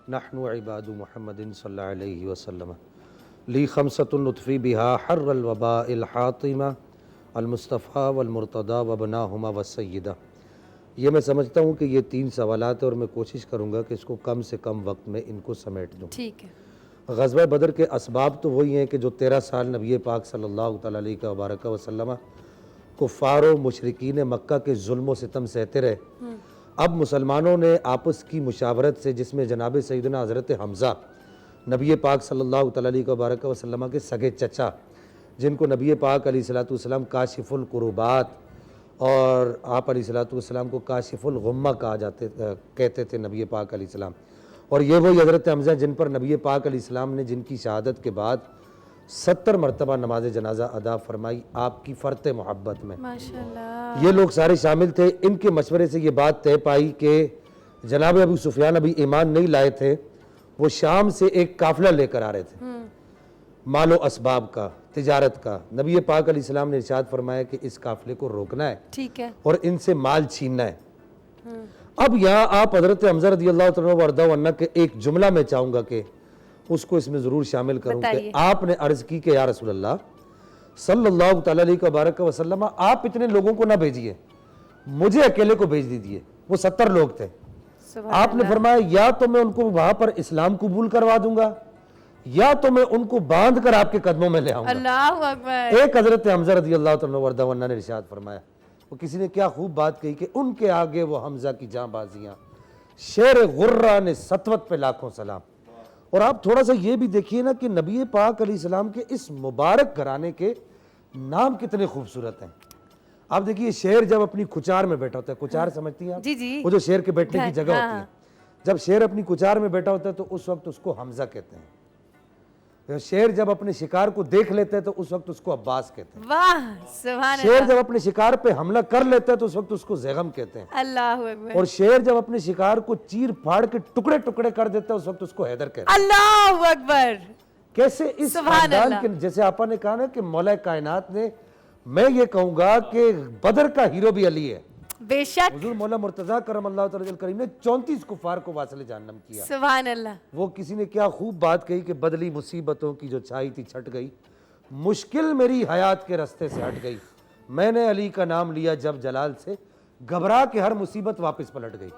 नहनु इबादु मुहम्मदिन सल्लल्लाहु अलैहि वसल्लम ली खमसतुन नुतफ़ी बिहा हर्रल वबाइल हातिमा अल मुस्तफ़ा वल मुर्तदा व बनाहुमा व सय्यदा। ये मैं समझता हूँ कि ये 3 सवालात है और मैं कोशिश करूँगा कि इसको कम से कम वक्त में इनको समेट दूँ। ठीक है। ग़ज़वा बदर के असबाब तो वही हैं कि जो 13 साल नबी पाक सल्लल्लाहु तआला अलैहि वसल्लम कुफ़ार व मुशरिकीन मक्का के जुल्म व सितम सहते रहे। अब मुसलमानों ने आपस की मुशावरत से, जिसमें जनाब सैयदना हज़रत हम्ज़ा नबी पाक सल्लल्लाहु अलैहि वसल्लम के सगे चचा, जिनको नबी पाक अलैहिस्सलातु वस्सलाम काशिफुल कुरुबात और आप अलैहिस्सलातु वस्सलाम को काशिफुल गुम्मा कहते थे नबी पाक अलैहिस्सलाम, और ये वही हज़रत हम्ज़ा जिन पर नबी पाक अलैहिस्सलाम ने जिनकी शहादत के बाद 70 मरतबा नमाज जनाजा अदा फरमाई आपकी फ़र्त मोहब्बत में। माशाल्लाह। ये लोग सारे शामिल थे। इनके मशवरे से ये बात तय पाई कि जनाब अबू सुफियान अभी ईमान नहीं लाए थे, वो शाम से एक काफिला लेकर आ रहे थे मालो असबाब का, तिजारत का। नबी पाक अलैहिस्सलाम ने इरशाद फरमाया कि इस काफिले को रोकना है, ठीक है। और इनसे माल छीनना है। अब यहाँ आप हज़रत हम्ज़ा रज़ियल्लाहु तआला अन्हु के एक जुमला में चाहूँगा कि उसको इसमें ज़रूर शामिल करूँ कि आपने अर्ज़ की कि या रसूल अल्लाह सल्लल्लाहु तआला अलैहि वसल्लम, आप इतने लोगों को ना भेजिए, मुझे अकेले को भेज दीजिए। वो 70 लोग थे। आपने फरमाया या तो मैं उनको वहां पर इस्लाम कबूल करवा दूंगा या तो मैं उनको बांध कर आपके कदमों में ले आऊंगा। अल्लाहु अकबर। एक हज़रत हम्ज़ा रज़ियल्लाहु तआला अन्हु ने इरशाद फरमाया, वो किसी ने क्या खूब बात कही कि उनके आगे वो हम्ज़ा की जांबाजियां, शेर गुर्रा ने सतवत पे लाखों सलाम। और आप थोड़ा सा ये भी देखिए ना कि नबी पाक अलैहिस्सलाम के इस मुबारक घराने के नाम कितने खूबसूरत हैं। आप देखिए शेर जब अपनी कुचार में बैठा होता है, कुचार समझती हैं आप? जी जी। वो जो शेर के बैठने की जगह होती है, जब शेर अपनी कुचार में बैठा होता है तो उस वक्त उसको हम्ज़ा कहते हैं। शेर जब अपने शिकार को देख लेता है तो उस वक्त उसको अब्बास कहते हैं। वाह सुभान शेर अल्लाह। जब अपने शिकार पे हमला कर लेता है तो उस वक्त उसको ज़ैगम कहते हैं। अल्लाहु अकबर। और शेर जब अपने शिकार को चीर फाड़ के टुकड़े टुकड़े कर देता है उस वक्त उसको हैदर कहते हैं। अल्लाहु अकबर। कैसे इस सुभान खानदान अल्लाह। के, जैसे आपा ने कहा ना कि मौला कायनात ने, मैं ये कहूंगा कि बदर का हीरो भी अली है। बेशक। हुजूर मौला मुर्तज़ा करमल्लाहु तआला करीम ने 34 कुफार को वासिल जहन्नम किया। सुभान अल्लाह। वो किसी ने क्या खूब बात कही कि बदली मुसीबतों की जो छाई थी छट गई, मुश्किल मेरी हयात के रास्ते से हट गई, मैंने अली का नाम लिया जब जलाल से, घबरा के हर मुसीबत वापस पलट गई।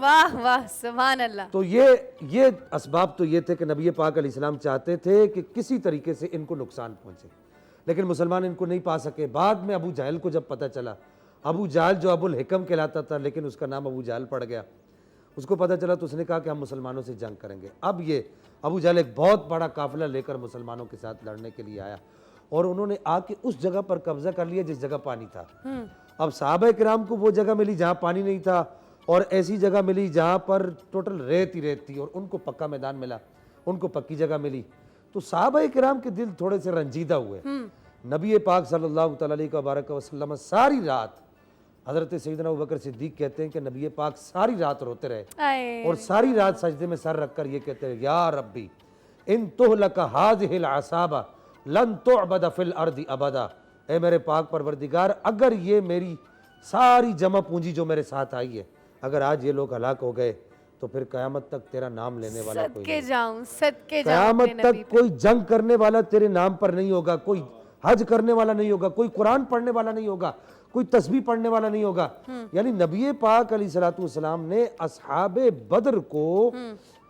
वाह वाह सुभान अल्लाह। तो ये असबाब तो ये थे कि नबी पाक अलैहिस्सलाम चाहते थे कि किसी तरीके से इनको नुकसान पहुंचे, लेकिन मुसलमान इनको नहीं पा सके। बाद में अबू जहल को जब पता चला, अबू जहल जो अबुल हिकम कहलाता था लेकिन उसका नाम अबू जहल पड़ गया, उसको पता चला तो उसने कहा कि हम मुसलमानों से जंग करेंगे। अब ये अबू जहल एक बहुत बड़ा काफिला लेकर मुसलमानों के साथ लड़ने के लिए आया और उन्होंने आके उस जगह पर कब्जा कर लिया जिस जगह पानी था। अब सहाबा किराम को वो जगह मिली जहाँ पानी नहीं था और ऐसी जगह मिली जहाँ पर टोटल रेत ही रेत थी, और उनको पक्का मैदान मिला, उनको पक्की जगह मिली। तो सहाबा किराम के दिल थोड़े से रंजीदा हुए। नबी पाक सल्लल्लाहु अलैहि वसल्लम सारी रात, हज़रत सैयदना अबू बकर सिद्दीक कहते हैं कि नबी पाक सारी रात रोते रहे और सारी रात सजदे में सर रखकर ये कहते रहे, या रब्बी इन तुहलक हाज़िहिल असाबा लन तुअबद फिल अर्दि अबदा। ए मेरे पाक परवरदिगार, अगर ये मेरी सारी जमा पूंजी जो मेरे साथ आई है, अगर आज ये लोग हलाक हो गए तो फिर क़यामत तक तेरा नाम लेने वाला कोई नहीं। सदके जाऊं क़यामत तक कोई जंग करने वाला तेरे नाम पर नहीं होगा, कोई हज करने वाला नहीं होगा, कोई कुरान पढ़ने वाला नहीं होगा, कोई तस्बीह पढ़ने वाला नहीं होगा। यानी नबी पाक अलैहिस्सलातु वस्सलाम ने असहाबे बद्र को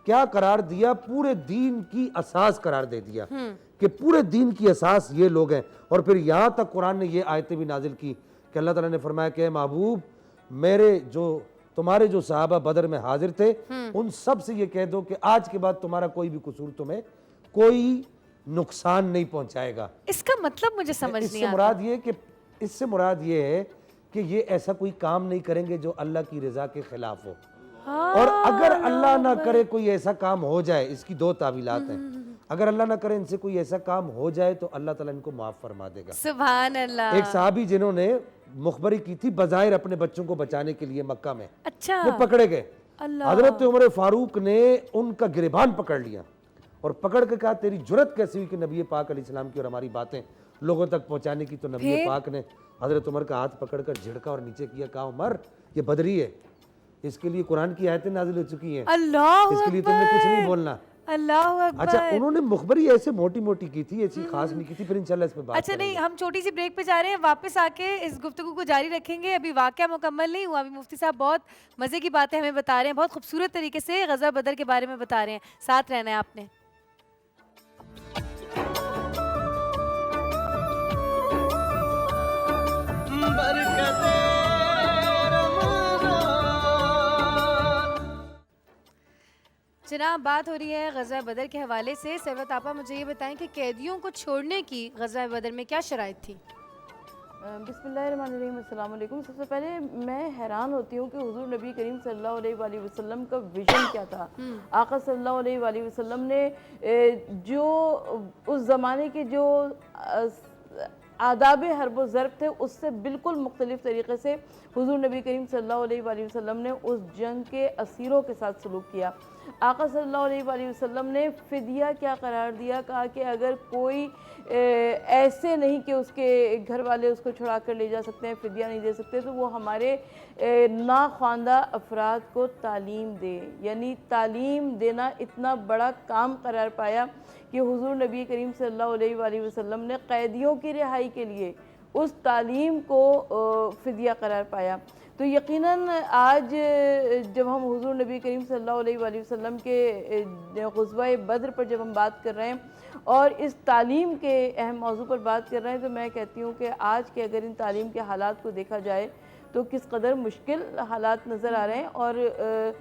क्या करार दिया, पूरे दीन की असास करार दे दिया कि पूरे दीन की असास ये लोग हैं। और फिर यहाँ तक कुरान ने ये आयतें भी नाजिल की कि अल्लाह ताला ने फरमाया कि महबूब, मेरे जो तुम्हारे जो सहाबा बदर में हाजिर थे उन सब से ये कह दो कि आज के बाद तुम्हारा कोई भी कसूर तुम्हें कोई नुकसान नहीं पहुंचाएगा। इसका मतलब मुझे समझ नहीं इससे आता। मुराद ये कि इससे मुराद ये है कि ये ऐसा कोई काम नहीं करेंगे जो अल्लाह की रजा के खिलाफ हो। और अगर अल्लाह ना करे कोई ऐसा काम हो जाए, इसकी दो तावीलात हैं, अगर अल्लाह ना करे इनसे कोई ऐसा काम हो जाए तो अल्लाह ताला इनको माफ फरमा देगा। सुभान अल्लाह। एक साहबी जिन्होंने मुखबरी की थी बज़ाहिर अपने बच्चों को बचाने के लिए मक्का में, अच्छा वो पकड़े गए। अल्लाह। हजरत उमर फारूक ने उनका गिरबान पकड़ लिया और पकड़ के कहा तेरी जुरत कैसी हुई कि नबी पाक अलैहिस्सलाम की और हमारी बातें लोगों तक पहुंचाने की। तो नबी पाक ने हजरत उमर का हाथ पकड़कर झिड़का और नीचे किया, कहा उमर ये बदरी है, इसके लिए कुरान की आयतें नाजिल हो चुकी हैं, अल्लाह इसके लिए तुमने कुछ नहीं बोलना। अल्लाह अकबर। अच्छा, उन्होंने मुखबरी ऐसे मोटी मोटी की थी, ऐसी खास नहीं की थी। फिर इंशाल्लाह इस पे बात अच्छा नहीं, हम छोटी सी ब्रेक पे जा रहे हैं, वापस आके इस गुफ्तगू को जारी रखेंगे। अभी वाकया मुकम्मल नहीं हुआ, अभी मुफ्ती साहब बहुत मज़े की बातें हमें बता रहे हैं, बहुत खूबसूरत तरीके से ग़ज़वा बदर के बारे में बता रहे हैं। साथ रहना है आपने। जनाब, बात हो रही है ग़ज़वा बदर के हवाले से। सरवत आपा मुझे ये बताएं कि कैदियों को छोड़ने की ग़ज़वा बदर में क्या शराइत थी? बिस्मिल्लाहिर्रहमानिर्रहीम, अस्सलाम वालेकुम। सबसे पहले मैं हैरान होती हूँ कि हुज़ूर नबी करीम सल्लल्लाहु अलैहि वसल्लम का विजन क्या था। आका सल्लल्लाहु अलैहि वसल्लम ने जो उस ज़माने के जो आदाब हर्ब ज़र्ब थे उससे बिल्कुल मुख्तलिफ तरीके से हुज़ूर नबी करीम सल्लल्लाहु अलैहि वसल्लम ने उस जंग के असीरों के साथ सलूक किया। आका सल्लल्लाहु अलैहि वसल्लम ने फ़िदिया क्या करार दिया, कहा कि अगर कोई ऐसे नहीं कि उसके घर वाले उसको छुड़ा कर ले जा सकते हैं, फ़िदिया नहीं दे सकते, तो वो हमारे नाख्वानदा अफराद को तालीम दे। यानी तालीम देना इतना बड़ा काम करार पाया कि हुज़ूर नबी करीम सल्लल्लाहु अलैहि वसल्लम ने कैदियों की रिहाई के लिए उस तालीम को फ़िदिया करार पाया। तो यकीनन आज जब हम हुज़ूर नबी करीम सल्लल्लाहु अलैहि वसल्लम के ग़ज़वा बद्र पर जब हम बात कर रहे हैं और इस तालीम के अहम मौजू पर बात कर रहे हैं, तो मैं कहती हूँ कि आज के अगर इन तालीम के हालात को देखा जाए तो किस कदर मुश्किल हालात नज़र आ रहे हैं। और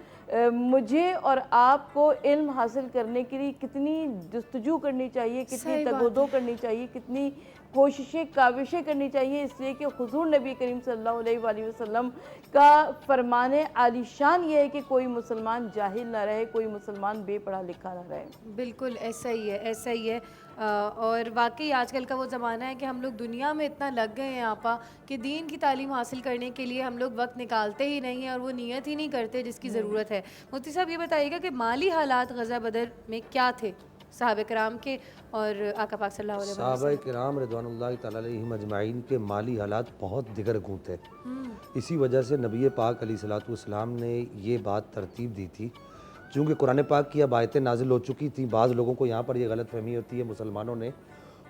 मुझे और आपको इल्म हासिल करने के लिए कितनी जस्तजू करनी चाहिए, कितनी तगोदो करनी चाहिए, कितनी कोशिशें काविशें करनी चाहिए, इसलिए कि हुज़ूर नबी करीम सल्लल्लाहु अलैहि वसल्लम का फरमाने आलीशान ये है कि कोई मुसलमान जाहिल ना रहे, कोई मुसलमान बेपढ़ा लिखा ना रहे। बिल्कुल ऐसा ही है, ऐसा ही है। और वाकई आजकल का वो ज़माना है कि हम लोग दुनिया में इतना लग गए हैं आपा कि दीन की तालीम हासिल करने के लिए हम लोग वक्त निकालते ही नहीं हैं और वो नियत ही नहीं करते जिसकी ज़रूरत है। मुफ्ती साहब ये बताइएगा कि माली हालात ग़ज़वा बदर में क्या थे सहाबा किराम के और आका पाक सल्लल्लाहु अलैहि वसल्लम? सहाबा किराम रिज़वानुल्लाहि तआला अलैहिम अजमाइन के माली हालात बहुत दिगरगूं थे। इसी वजह से नबी पाक अलैहिस्सलातु वस्सलाम ने ये बात तरतीब दी थी। चूँकि कुरान पाक की अब आयतें नाजिल हो चुकी थी, बाज़ लोगों को यहाँ पर यह गलत फहमी होती है मुसलमानों ने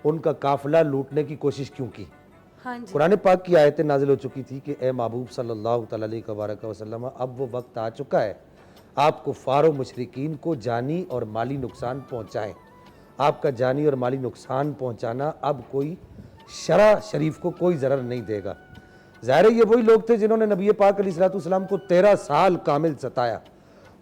उनका काफ़िला लूटने की कोशिश क्यों की। हाँ जी। कुरान पाक की आयतें नाजिल हो चुकी थी कि ए महबूब सल्लल्लाहु तआला अलैहि वसल्लम, अब वो वक्त आ चुका है आप कुफ़ार व मुशरिकीन को जानी और माली नुकसान पहुँचाएँ। आपका जानी और माली नुकसान पहुँचाना अब कोई शरा शरीफ को कोई ज़रर नहीं देगा। ज़ाहिर है ये वही लोग थे जिन्होंने नबी पाक अलैहिस्सलातु वस्सलाम को 13 साल कामिल सताया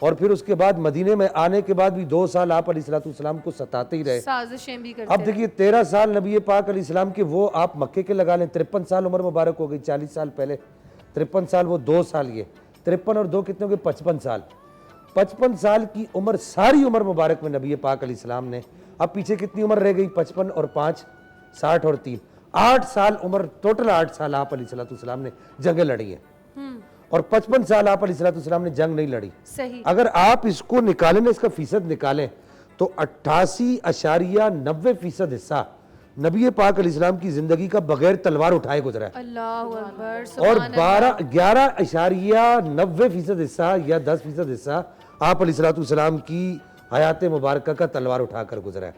और फिर उसके बाद मदीने में आने के बाद भी 2 साल आप अलैहिस्सलातु वस्सलाम को सताते ही रहे, साजिशें भी करते अब देखिए 13 साल नबी पाक अलैहिस्सलाम के, वो आप मक्के के लगा लें, 53 साल उम्र मुबारक हो गई, 40 साल पहले 53 साल, वो 2 साल, ये 53 और 2 कितने हो गए 55 साल। 55 साल की उम्र, सारी उम्र मुबारक में नबी पाक अलैहिस्सलाम ने, अब पीछे कितनी उम्र रह गई, 55 और 5 60 और 3 8 साल उम्र, टोटल 8 साल आप अलैहिस्सलातु वस्सलाम ने जंगें लड़ी हैं और 55 साल आप अलैहिस्सलातु वस्सलाम ने जंग नहीं लड़ी। सही। अगर आप इसको निकालें ना, इसका फीसद निकालें तो 88.90% हिस्सा नबी पाक अलैहिस्सलाम की जिंदगी का बगैर तलवार उठाए गुजरा है अल्लाहु अकबर। और 11.90% हिस्सा या 10% हिस्सा आप अलैहिस्सलातु वस्सलाम की हयात मुबारक का तलवार उठाकर गुजरा है।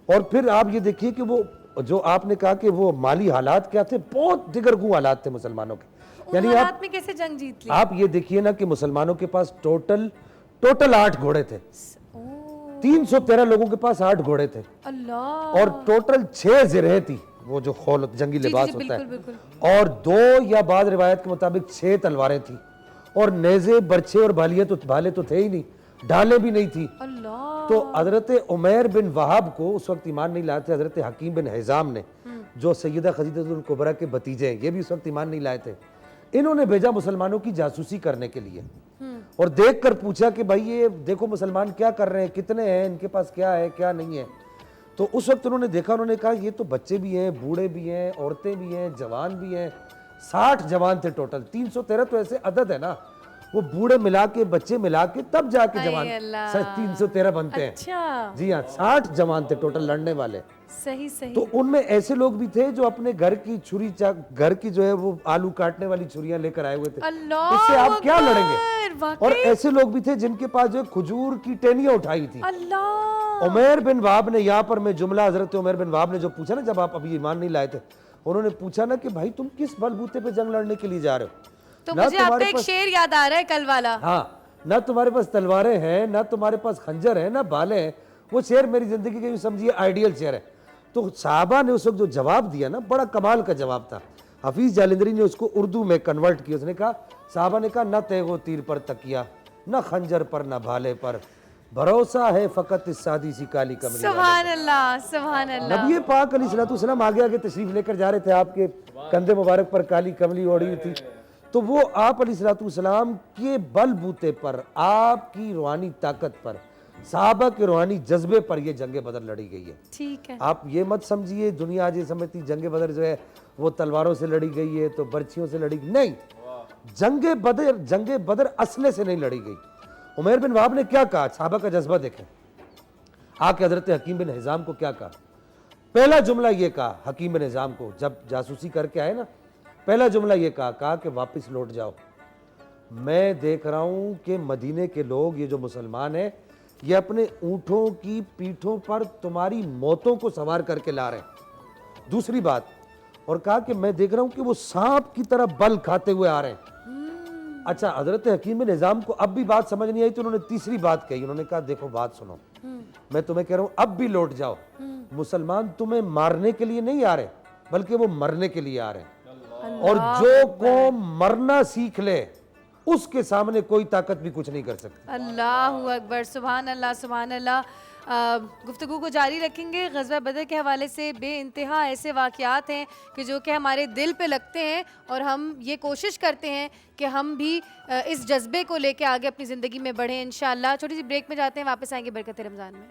और फिर आप ये देखिए कि वो जो आपने कहा कि वो माली हालात क्या थे, बहुत दिगरगू हालात थे मुसलमानों के। यानी हालात में कैसे जंग जीत ली? आप ये देखिए ना कि मुसलमानों के पास टोटल 8 घोड़े थे, 313 लोगों के पास 8 घोड़े थे अल्लाह, और टोटल 6 ज़िरह थी, वो जो खोल जंगी लिबास होता है, और 2 या बाद रिवायत के मुताबिक 6 तलवारें थी और नेज़े बरछे और भाले तो थे ही नहीं, ढाले भी नहीं थी। अल्लाह। तो हजरत उमैर बिन वहाब को उस वक्त ईमान नहीं लाए थे हजरत हकीम बिन हिजाम ने, जो सैयदा खदीजतुल कुबरा के भतीजे हैं, ये भी उस वक्त ईमान नहीं लाए थे। इन्होंने भेजा मुसलमानों की जासूसी करने के लिए और देख कर पूछा कि भाई ये देखो मुसलमान क्या कर रहे हैं, कितने हैं, इनके पास क्या है क्या नहीं है। तो उस वक्त उन्होंने देखा, उन्होंने कहा ये तो बच्चे भी हैं, बूढ़े भी हैं, औरतें भी हैं, जवान भी हैं। 60 जवान थे टोटल। 313 तो ऐसे अदद है ना, वो बूढ़े मिला के बच्चे मिला के तब जाके जवान 313 बनते हैं। अच्छा, जी हाँ, 60 जवान थे टोटल लड़ने वाले। सही सही। तो उनमें ऐसे लोग भी थे जो अपने घर की छुरी घर की जो है वो आलू काटने वाली छुरियां लेकर आए हुए थे। अल्लाह इससे आप क्या अकबर, लड़ेंगे। वाकई। और ऐसे लोग भी थे जिनके पास जो है खजूर की टहनियां उठाई थी। अल्लाह। उमैर बिन वाब ने, यहाँ पर मैं जुमला हजरत उमैर बिन वाब ने जो पूछा ना, जब आप अभी ईमान नहीं लाए थे, उन्होंने पूछा ना कि भाई तुम किस बलबूते पे जंग लड़ने के लिए जा रहे हो। तो ना मुझे आपका तुम्हारे एक पास- शेर याद आ रहा है कल वाला। हाँ, ना तुम्हारे पास तलवारें हैं, ना तुम्हारे पास खंजर है, ना भाले हैं। वो शेर मेरी जिंदगी के समझिए आइडियल शेर है। तो साहबा ने उस वक्त जो जवाब दिया ना, बड़ा कमाल का जवाब था। हफीज जालिंदरी ने उसको उर्दू में कन्वर्ट किया। उसने कहा, साहबा ने कहा, न तेगो तीर पर तकिया, न खंजर पर, न भाले पर, भरोसा है फकत इस सादी सी काली कमली वाले। सुभान अल्लाह, सुभान अल्लाह। नबी पाक अलैहिस्सलाम आगे आगे तशरीफ लेकर जा रहे थे, आपके कंधे मुबारक पर काली कमली ओढ़ी हुई थी। तो वो आप अलैहिस्सलाम के बलबूते पर, आपकी रूहानी ताकत पर, साहबा के रूहानी जज्बे पर ये जंग बदर लड़ी गई है। ठीक है। आप ये मत समझिए दुनिया आज ये समझती जंग बदर जो है वो तलवारों से लड़ी गई है, तो बर्छियों से लड़ी, नहीं। जंग बदर असले से नहीं लड़ी गई। उमैर बिन वहाब ने क्या कहा, साहबा का जज्बा देखें। आके हजरत हकीम बिन हिजाम को क्या कहा, पहला जुमला ये कहा हकीम बिन हिजाम को, जब जासूसी करके आए ना, पहला जुमला ये कहा कि वापस लौट जाओ। मैं देख रहा हूं कि मदीने के लोग, ये जो मुसलमान हैं, ये अपने ऊंटों की पीठों पर तुम्हारी मौतों को सवार करके ला रहे हैं। दूसरी बात, और कहा कि मैं देख रहा हूं कि वो सांप की तरह बल खाते हुए आ रहे हैं। अच्छा, हजरत हकीम बिन निजाम को अब भी बात समझ नहीं आई, तो उन्होंने तीसरी बात कही। उन्होंने कहा, देखो बात सुनो, मैं तुम्हें कह रहा हूं अब भी लौट जाओ। मुसलमान तुम्हें मारने के लिए नहीं आ रहे, बल्कि वो मरने के लिए आ रहे हैं। और जो कौम मरना सीख ले, उसके सामने कोई ताकत भी कुछ नहीं कर सकती। अल्लाहु अकबर, सुभान अल्लाह, सुभान अल्लाह। गुफ्तगू को जारी रखेंगे। ग़ज़वा बदर के हवाले से बेइंतहा ऐसे वाक़यात हैं कि जो कि हमारे दिल पे लगते हैं, और हम ये कोशिश करते हैं कि हम भी इस जज्बे को लेके आगे अपनी ज़िंदगी में बढ़ें इंशाअल्लाह। छोटी सी ब्रेक में जाते हैं, वापस आएंगे बरकत रमज़ान में।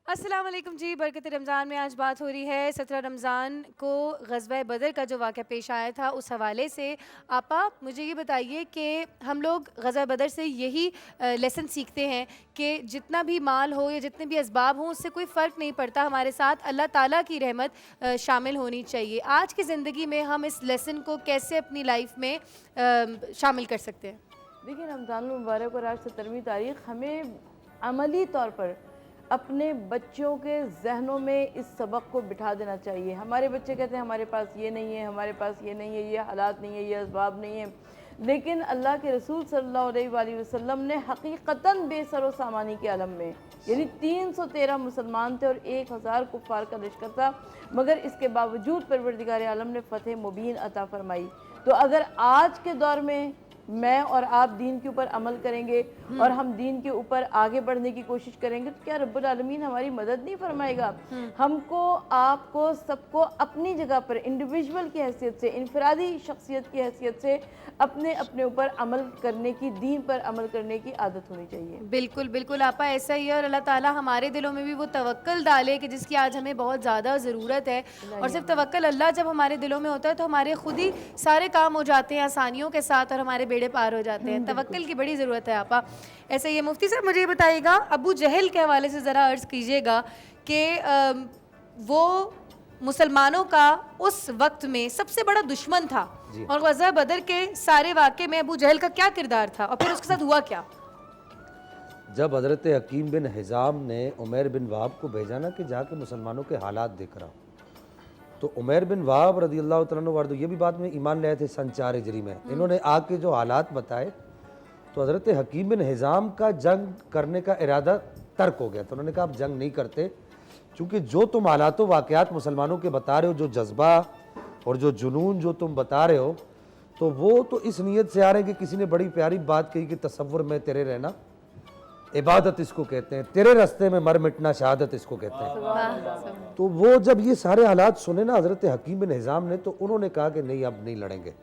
अस्सलाम वालेकुम जी, बरकत रमज़ान में आज बात हो रही है 17 रमज़ान को ग़ज़वा बदर का जो वाक़या पेश आया था, उस हवाले से। आपा, मुझे ये बताइए कि हम लोग ग़ज़वा बदर से यही लेसन सीखते हैं कि जितना भी माल हो या जितने भी असबाब हों, उससे कोई फ़र्क नहीं पड़ता, हमारे साथ अल्लाह ताला की रहमत शामिल होनी चाहिए। आज की ज़िंदगी में हम इस लेसन को कैसे अपनी लाइफ में शामिल कर सकते हैं? देखिए, रमज़ान मुबारक और आज 17वीं तारीख़ हमें अमली तौर पर अपने बच्चों के जहनों में इस सबक को बिठा देना चाहिए। हमारे बच्चे कहते हैं हमारे पास ये नहीं है, हमारे पास ये नहीं है, ये हालात नहीं है, ये असबाब नहीं है, लेकिन अल्लाह के रसूल सल्लल्लाहु अलैहि वसल्लम ने हकीकतन बेसरो सामानी के आलम में, यानी 313 मुसलमान थे और 1000 कुफ़ार का लश्कर था, मगर इसके बावजूद परवरदिगार आलम ने फ़तेह मुबीन अता फरमाई। तो अगर आज के दौर में मैं और आप दीन के ऊपर अमल करेंगे और हम दीन के ऊपर आगे बढ़ने की कोशिश करेंगे, तो क्या रब्बुल आलमीन हमारी मदद नहीं फरमाएगा? हमको, आपको, सबको अपनी जगह पर इंडिविजुअल की हैसियत से, इनफरादी शख्सियत की हैसियत से अपने अपने ऊपर अमल करने की, दीन पर अमल करने की आदत होनी चाहिए। बिल्कुल बिल्कुल आपा, ऐसा ही है। और अल्लाह ताला हमारे दिलों में भी वो तवक्कल डाले कि जिसकी आज हमें बहुत ज़्यादा ज़रूरत है। और सिर्फ तवक्कल अल्लाह जब हमारे दिलों में होता है, तो हमारे खुद ही सारे काम हो जाते हैं आसानियों के साथ, और हमारे बेड़े पार हो जाते हैं। तवक्कल की बड़ी ज़रूरत है आपा। ऐसे ही मुफ्ती साहब, मुझे ये बताइएगा, अबू जहल के हवाले से ज़रा अर्ज़ कीजिएगा कि वो मुसलमानों का उस वक्त में सबसे बड़ा दुश्मन था, और ग़ज़वा बदर के सारे वाक़े में अबू जहल का क्या किरदार था, और फिर उसके साथ हुआ क्या? जब हज़रत हकीम बिन हिजाम ने उमैर बिन वहाब को भेजा ना कि जाके मुसलमानों के हालात देख रहा, तो उमैर बिन वहाब रज़ी अल्लाह तआला अन्हु, ये भी बात में ईमान ले आए थे सन 4 हिजरी में। इन्होंने आके जो हालात बताए, तो हज़रत हकीम बिन हिज़ाम का जंग करने का इरादा तर्क हो गया। तो उन्होंने कहा आप जंग नहीं करते, क्योंकि जो तुम हालात वाक़यात मुसलमानों के बता रहे हो, जो जज्बा और जो जुनून जो तुम बता रहे हो, तो वो तो इस नीयत से आ रहे हैं कि किसी ने बड़ी प्यारी बात कही कि तसव्वुर में तेरे रहना इबादत इसको कहते हैं, तेरे रास्ते में मर मिटना शहादत इसको कहते हैं। तो वो जब ये सारे हालात सुने ना हज़रत हकीम बिन हिज़ाम ने, तो उन्होंने कहा कि नहीं अब नहीं लड़ेंगे।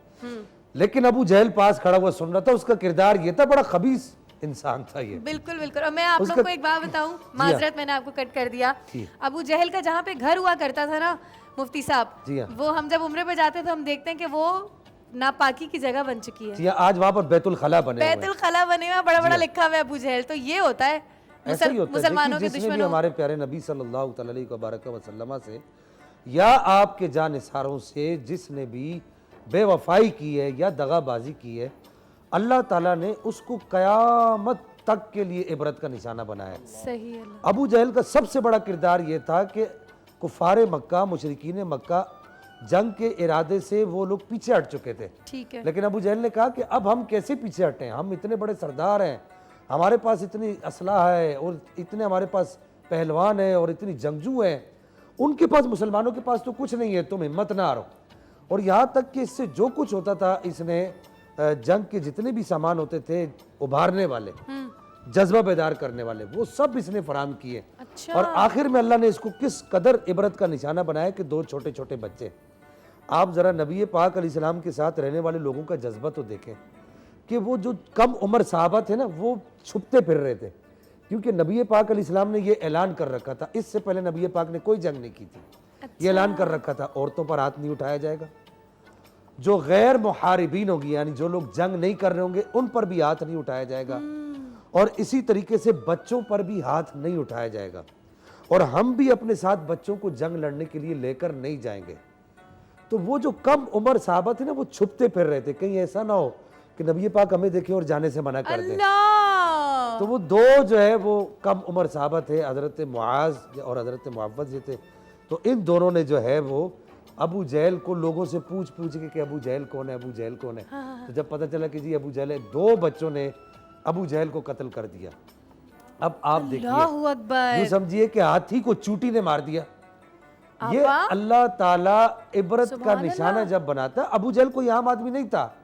लेकिन अबू जहल पास खड़ा हुआ सुन रहा था, उसका किरदार ये था, बड़ा खबीस इंसान था ये। बिल्कुल बिल्कुल। और मैं आप लोग को एक बात बताऊं, माजरत मैंने आपको कट कर दिया। अबू जहल का जहाँ पे घर हुआ करता था ना मुफ्ती साहब, जी हाँ। वो हम जब उम्रे पे जाते थे हम देखते हैं कि वो नापाकी की जगह बन चुकी है। जी हाँ, आज वहाँ पर बैतुल खला बने हुए हैं। बैतुल खला बने हुए, बड़ा बड़ा लिखा हुआ है अबू जहल। तो ये होता है ऐसा ही होता है। मुसलमानों के जिसने भी दुश्मनों। हमारे प्यारे नबी सल्लल्लाहु अलैहि वसल्लम से या आपके जानिसारों से जिसने भी बेवफाई की है या दगाबाजी की है, अल्लाह ताला ने उसको कयामत तक के लिए इबरत का निशाना बनाया है। सही है अल्लाह। अबू जहल का सबसे बड़ा किरदार ये था कि कुफारे मक्का, मुशरिकीन मक्का जंग के इरादे से वो लोग पीछे हट चुके थे। ठीक है। लेकिन अबू जहल ने कहा कि अब हम कैसे पीछे हटें, हम इतने बड़े सरदार हैं, हमारे पास इतनी असलाह है और इतने हमारे पास पहलवान हैं और इतनी जंगजू हैं, उनके पास, मुसलमानों के पास तो कुछ नहीं है, तुम हिम्मत ना हारो। और यहाँ तक कि इससे जो कुछ होता था, इसने जंग के जितने भी सामान होते थे उभारने वाले, जज्बा बेदार करने वाले, वो सब इसने फराम किए। अच्छा। और आखिर में अल्लाह ने इसको किस कदर इबरत का निशाना बनाया कि दो छोटे छोटे बच्चे, आप ज़रा नबी पाक अलैहिस्सलाम के साथ रहने वाले लोगों का जज्बा तो देखें कि वो जो कम उम्र सहाबा थे ना, वो छुपते फिर रहे थे, क्योंकि नबी पाक अलैहिस्सलाम ने ये ऐलान कर रखा था, इससे पहले नबी पाक ने कोई जंग नहीं की थी। ये ऐलान कर रखा था औरतों पर हाथ नहीं उठाया जाएगा, जो गैर मुहारिबीन होगी यानी जो लोग जंग नहीं कर रहे होंगे उन पर भी हाथ नहीं उठाया जाएगा, और इसी तरीके से बच्चों पर भी हाथ नहीं उठाया जाएगा, और हम भी अपने साथ बच्चों को जंग लड़ने के लिए लेकर नहीं जाएंगे। तो वो जो कम उम्र सहाबा थे ना, वो छुपते फिर रहे थे, कहीं ऐसा ना हो कि नबी पाक हमें देखे और जाने से मना कर दे। अल्लाह। तो वो दो जो है वो कम उम्र सहाबा थे, हजरत मुआज और हजरत मुअव्वज जी थे। तो इन दोनों ने जो है वो अबू जहल को लोगों से पूछ पूछ के कि अबू जहल कौन है, अबू जहल कौन है। तो जब पता चला कि जी अबू जहल है, दो बच्चों ने अबू जहल को कत्ल कर दिया। अब आप देखिए, अल्लाहु अकबर। यूं समझिए कि हाथी को चूटी ने मार दिया। ये अल्लाह ताला इबरत का निशाना जब बनाता, अबू जहल कोई आम आदमी नहीं था।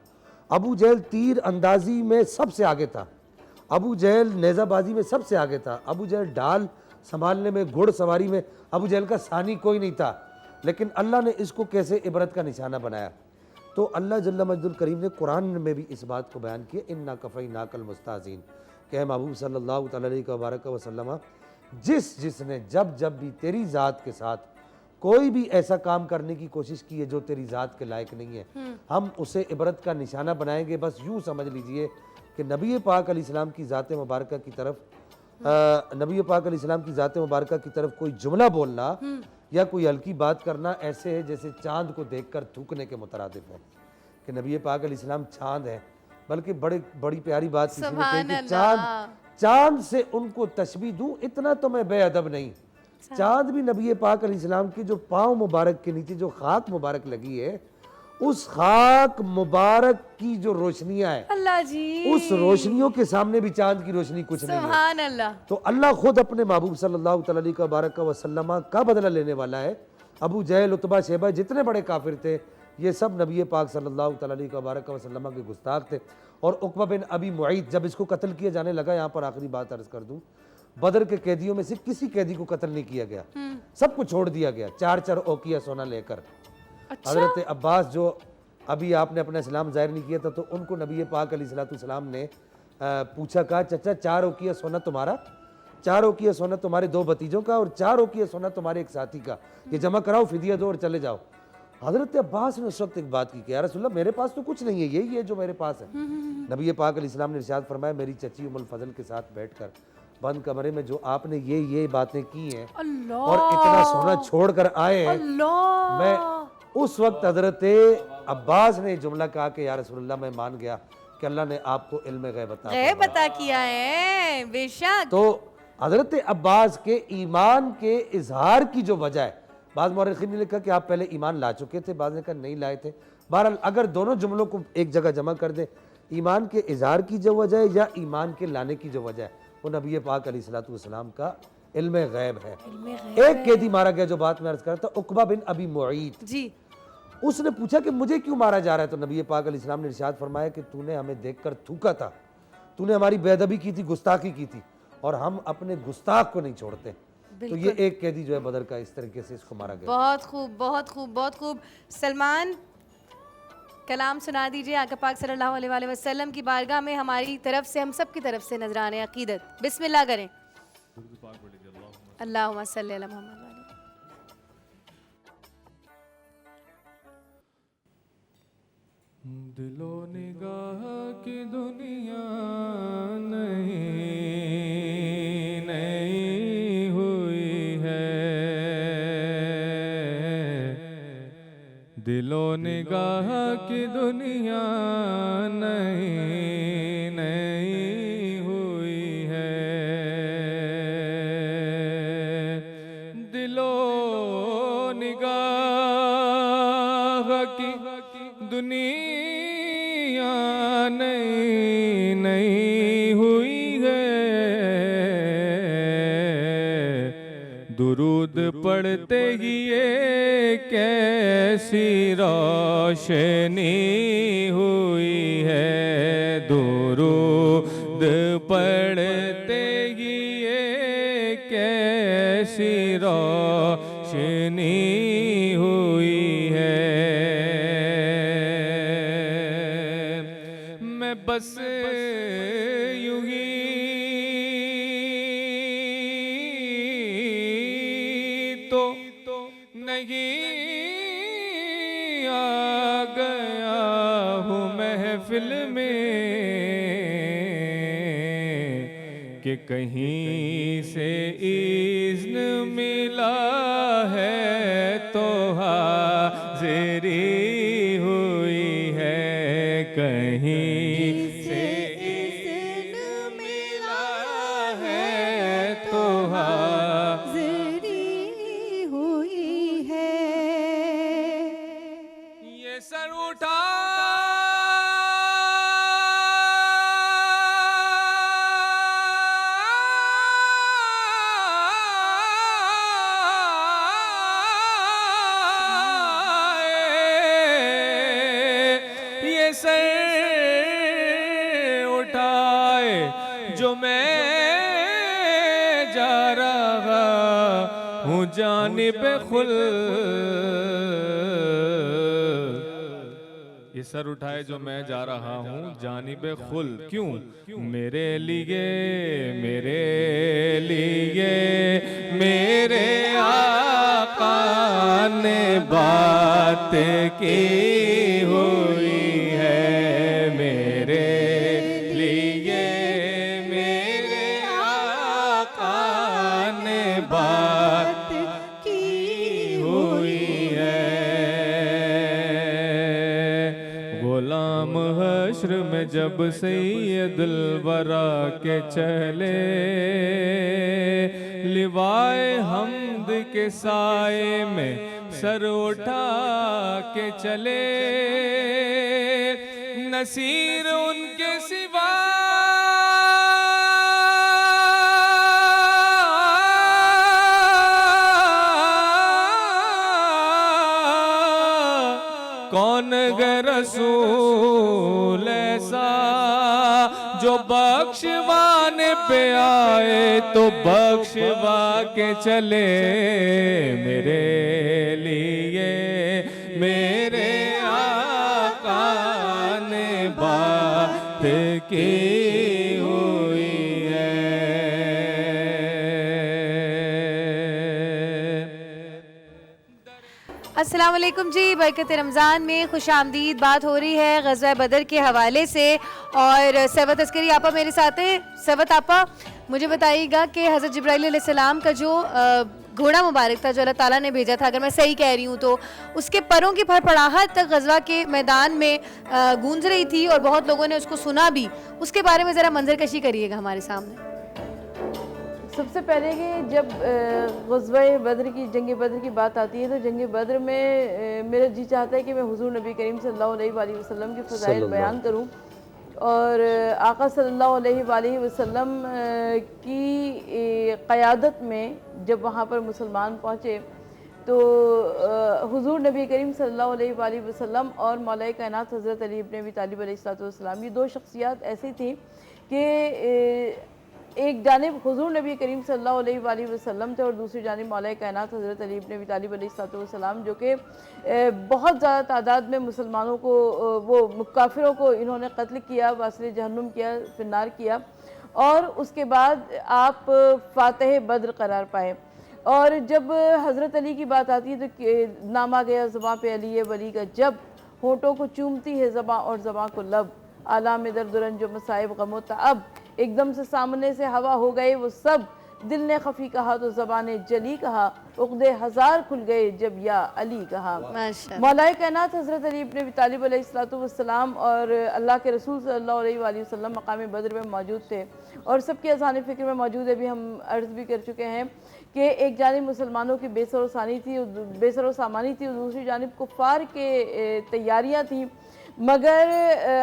अबू जहल तीर अंदाजी में सबसे आगे था, अबू जहल नेज़ाबाजी में सबसे आगे था, अबू जहल ढाल संभालने में, घुड़सवारी में अबू जहल का सानी कोई नहीं था। लेकिन अल्लाह ने इसको कैसे इबरत का निशाना बनाया, तो अल्लाह जल्ल मजदुल करीम ने कुरान में भी इस बात को बयान किया, इन्ना कफ़ैनाकल मुस्ताज़ीन, कि महबूब सल्लल्लाहु अलैहि वसल्लम, जिसने जब जब भी तेरी ज़ात के साथ कोई भी ऐसा काम करने की कोशिश की है जो तेरी ज़ात के लायक नहीं है, हम उसे इबरत का निशाना बनाएंगे। बस यूँ समझ लीजिए कि नबी पाक अलैहिस्सलाम की ज़ात मुबारक की तरफ, नबी पाक अलैहिस्सलाम की ज़ात मुबारक की तरफ कोई जुमला बोलना या कोई हल्की बात करना ऐसे है जैसे चांद को देखकर थूकने के मुतरादिफ है, कि नबी पाक अलैहिस्सलाम चांद है। बल्कि बड़ी प्यारी बात किसी ने कही कि चांद से उनको तशबीह दूं, इतना तो मैं बेअदब नहीं। चांद भी नबी पाक अलैहिस्सलाम की जो पाँव मुबारक के नीचे जो खाक मुबारक लगी है, उस खाक मुबारक की जो रोशनियां हैं, अल्लाह जी, उस रोशनियों के सामने भी चांद की रोशनी कुछ नहीं है। सुभान अल्लाह। तो अल्लाह खुद अपने महबूब सल्लल्लाहु अलैहि वसल्लम का बदला लेने वाला है। अबू जहल, उतबा, शेबा जितने बड़े काफिर थे, ये सब नबी पाक सल्लल्लाहु अलैहि वसल्लम के गुस्ताख थे। और उक़बा बिन अबी मुईत जब इसको कत्ल किया जाने लगा, यहाँ पर आखिरी बात अर्ज कर दूं, बदर के कैदियों में से किसी कैदी को कत्ल नहीं किया गया, सबको छोड़ दिया गया, 4 औकिया सोना लेकर। हजरत अब्बास जो अभी आपने अपना इस्लाम जाहिर नहीं किया था, तो उनको नबी पाक अलैहिस्सलाम ने पूछा, कहा चाचा 4 औकिया सोना तुम्हारा, 4 औकिया सोना तुम्हारे 2 भतीजों का और 4 औकिया सोना तुम्हारे एक साथी का, ये जमा कराओ, फिदिया दो और चले जाओ। हजरत अब्बास ने उस वक्त एक बात की कि या रसूलल्लाह मेरे पास तो कुछ नहीं है, यही है जो मेरे पास है। नबी पाक अलैहिस्सलाम ने इरशाद फरमाया, मेरी चची उम्मुल फजल के साथ बैठकर बंद कमरे में जो आपने ये बातें की हैं और इतना सोना छोड़ कर आए हैं, मैं उस वक्त हजरत अब्बास ने जुमला कहा कि या रसूलल्लाह मैं मान गया कि अल्लाह ने आपको इल्म गैब बता किया है, बेशक। तो हजरत अब्बास के ईमान के इजहार की जो वजह है, बाद मौरखीन ने लिखा कि आप पहले ईमान ला चुके थे, बाद ने कहा नहीं लाए थे। बहरहाल अगर दोनों जुमलों को एक जगह जमा कर दें, ईमान के इजहार की जो वजह है या ईमान के लाने की जो वजह है, वो नबी पाक अलैहिस्सलाम का इल्म गैब है। एक कैदी मारा गया, जो बात मैं अर्ज कर रहा था, उकबा बिन अबी मुईत जी। उसने पूछा कि मुझे क्यों मारा जा रहा है, तो नबी पाक अलैहिस्सलाम ने इरशाद फरमाया कि तूने हमें देखकर थूका था, तूने हमारी बेअदबी की थी, गुस्ताखी की थी, और हम अपने गुस्ताख को नहीं छोड़ते। तो ये एक कैदी जो है बदर का, इस तरीके से इसको मारा गया। बहुत खूब, बहुत खूब, बहुत खूब। सलमान, कलाम सुना दीजिए आका पाक सल्लल्लाहु अलैहि वसल्लम की बारगाह में, हमारी तरफ से, हम सब की तरफ से नजराने अकीदत। बिस्मिल्लाह करें। अल्लाहुम्मा सल्ली अला मुहम्मद। दिलो निगाह की दुनिया नहीं नहीं हुई है, दिलो निगाह की दुनिया नहीं नहीं हुई है, दिलो निगाह की दुनिया नहीं नहीं हुई है, दुरूद पढ़ते ही ये कैसी रोशनी हुई है, दुरूद पढ़ते ही ये कैसी रोशनी हुई है, मैं बस यूं ही तो नहीं आ गया हूँ महफिल में कि कहीं से इज़्न मिला है तो हाज़िरी हुई है, कहीं से इज़्न मिला है तो हाज़िरी हुई है। ये सर उठा ये सर उठाए जो मैं जा रहा हूँ जानिब खुल, ये सर उठाए जो मैं जा रहा हूँ जानिब खुल, क्यों? मेरे लिए मेरे लिए मेरे आका ने बात की हुई है, मेरे लिए मेरे आका ने बात की हुई है, गुलाम हश्र में जब सैयदुल वरा के चले, लिवाए हमद के साए में सर उठा के चले, नसीर उनके सिवा कौन गे रसूल ऐसा जो बख्शवाने पे आए तो बख्शवा के चले, मेरे लिए मेरे आका ने बात की हुई है। अस्सलाम वालेकुम जी, बरकत रमज़ान में खुशामदीद। बात हो रही है ग़ज़वा बदर के हवाले से और सवत अस्करी आपा मेरे साथ हैं। सवत आपा, मुझे बताइएगा कि हज़रत जिब्राइल अलैहिस्सलाम का जो घोड़ा मुबारक था जो अल्लाह ताला ने भेजा था, अगर मैं सही कह रही हूँ तो उसके परों की फड़फड़ाहट तक ग़ज़वा के मैदान में गूंज रही थी और बहुत लोगों ने उसको सुना भी। उसके बारे में ज़रा मंजर कशी करिएगा हमारे सामने। सबसे पहले कि जब ग़ज़वा बद्र की, जंग बद्र की बात आती है तो जंग बद्र में मेरा जी चाहता है कि मैं हुज़ूर नबी करीम सल्लल्लाहु अलैहि वसल्लम के फ़ज़ाइल बयान करूं और आका सल्लल्लाहु अलैहि वसल्लम की क़यादत में जब वहाँ पर मुसलमान पहुँचे तो हुजूर नबी करीम सल्लल्लाहु अलैहि वसल्लम और मौला कायनात हज़रत अली इब्न अबी तालिब अलैहिस्सलाम, ये दो शख्सियात ऐसी थी कि एक जानिब हुजूर नबी करीम सल्लल्लाहु अलैहि वसल्लम थे और दूसरी जानिब मौला कायनात हज़रत अली इब्न अबी तालिब अलैहिस्सलाम, जो कि बहुत ज़्यादा तादाद में मुसलमानों को, वो काफिरों को इन्होंने कत्ल किया, वासिल जहन्नुम किया, फिन्नार किया, और उसके बाद आप फातह बद्र करार पाए। और जब हज़रत अली की बात आती है तो नाम आ गया ज़बां पे अली वली का, जब होठों को चूमती है ज़बां और ज़बां को लब, आलाम दर्दुरन जो मसाइब गमो अब एकदम से सामने से हवा हो गए वो सब, दिल ने खफ़ी कहा तो ज़बान ने जली कहा, उक़्दे हज़ार खुल गए जब या अली कहा। मौला कायनात हज़रत अली इब्न अबी तालिब अलैहिस्सलाम और अल्लाह के रसूल सल्लल्लाहु अलैहि वसल्लम मकाम बद्र में मौजूद थे और सबके अज़ान फ़िक्र में मौजूद है। भी हम अर्ज़ भी कर चुके हैं कि एक जानिब मुसलमानों की बेसर व सामानी थी और दूसरी जानिब कुफ़ार के तैयारियाँ थी, मगर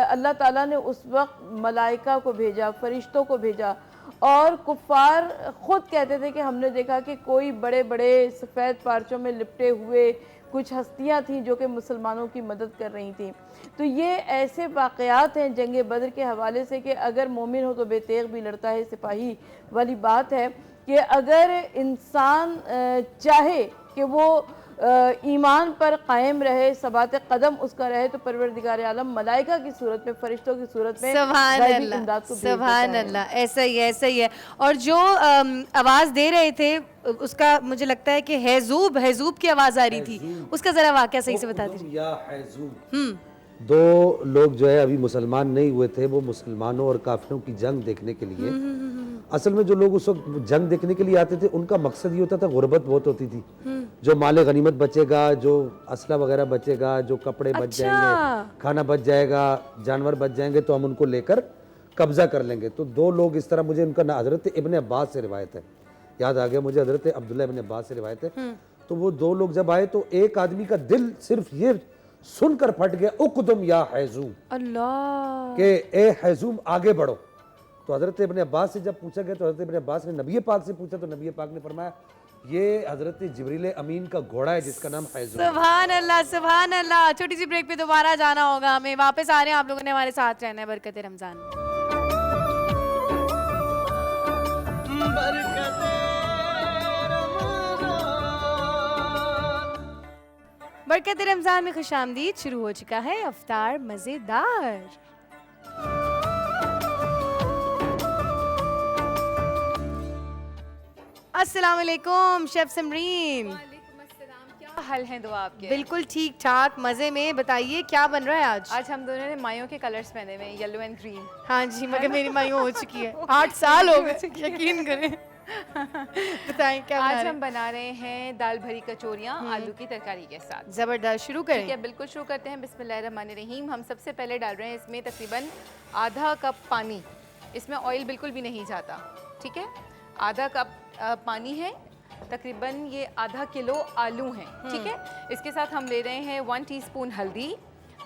अल्लाह ताला ने उस वक्त मलाइका को भेजा, फ़रिश्तों को भेजा, और कुफ़ार ख़ुद कहते थे कि हमने देखा कि कोई बड़े बड़े सफ़ेद पारचों में लिपटे हुए कुछ हस्तियां थीं जो कि मुसलमानों की मदद कर रही थीं। तो ये ऐसे वाक़यात हैं जंग बद्र के हवाले से कि अगर मोमिन हो तो बेतेग भी लड़ता है सिपाही वाली बात है कि अगर इंसान चाहे कि वो ईमान पर कायम रहे, सबात कदम उसका रहे, तो परवरदिगार आलम मलाइका की सूरत में, फरिश्तों की सूरत में सुभान अल्लाह, ऐसा ही है। और जो आवाज़ दे रहे थे उसका मुझे लगता है कि हैजूब की आवाज़ आ रही थी, उसका ज़रा वाक़या सही से बता दीजिए। दो लोग जो है अभी मुसलमान नहीं हुए थे, वो मुसलमानों और काफिरों की जंग देखने के लिए, असल में जो लोग उस वक्त जंग देखने के लिए आते थे उनका मकसद ये होता था, गुर्बत बहुत होती थी, जो माले गनीमत बचेगा, जो असला वगैरह बचेगा, जो कपड़े बच जाएंगे, खाना बच जाएगा, जानवर बच जाएंगे, तो हम उनको लेकर कब्जा कर लेंगे। तो दो लोग इस तरह, मुझे उनका ना हजरत इब्न अब्बास से रिवायत है, याद आ गया मुझे, हजरत अब्दुल्ला इब्न अब्बास से रिवायत है। तो वो दो लोग जब आए तो एक आदमी का दिल सिर्फ ये सुनकर फट गया, उक़दुम या हैज़ूम, अल्लाह के ए हैज़ूम आगे बढ़ो। तो हजरत इब्न अब्बास से जब पूछा गया तो हजरत इब्न अब्बास ने नबी पाक से पूछा तो नबी पाक ने फरमाया ये हजरत जिब्रील अमीन का घोड़ा है जिसका नाम हैज़ूम। सुभान अल्लाह, सुभान अल्लाह। छोटी सी ब्रेक पे दोबारा जाना होगा हमें, वापस आ रहे हैं, आप लोगों ने हमारे साथ रहना है। बरकत रमजान। बरकत रमजान में खुशामदीद, शुरू हो चुका है अफ्तार मज़ेदार। अस्सलाम वालेकुम शेफ समरीन। क्या हाल है दुआ आपके? बिल्कुल ठीक ठाक, मज़े में। बताइए क्या बन रहा है आज? आज हम दोनों ने मायों के कलर्स पहने हुए हैं, येलो एंड ग्रीन। हाँ जी, मगर मेरी मायों हो चुकी है, 8 साल हो गए, यकीन करें। बताएं क्या आज हम बना रहे हैं दाल भरी कचौरियाँ आलू की तरकारी के साथ। ज़बरदस्त, शुरू करें? ठीक है, बिल्कुल शुरू करते हैं। बिस्मिल्लाहिर्रहमानिर्रहीम। हम सबसे पहले डाल रहे हैं इसमें तकरीबन आधा कप पानी, इसमें ऑयल बिल्कुल भी नहीं जाता, ठीक है। आधा कप पानी है, तकरीबन ये आधा किलो आलू हैं, ठीक है। इसके साथ हम ले रहे हैं 1 टीस्पून हल्दी,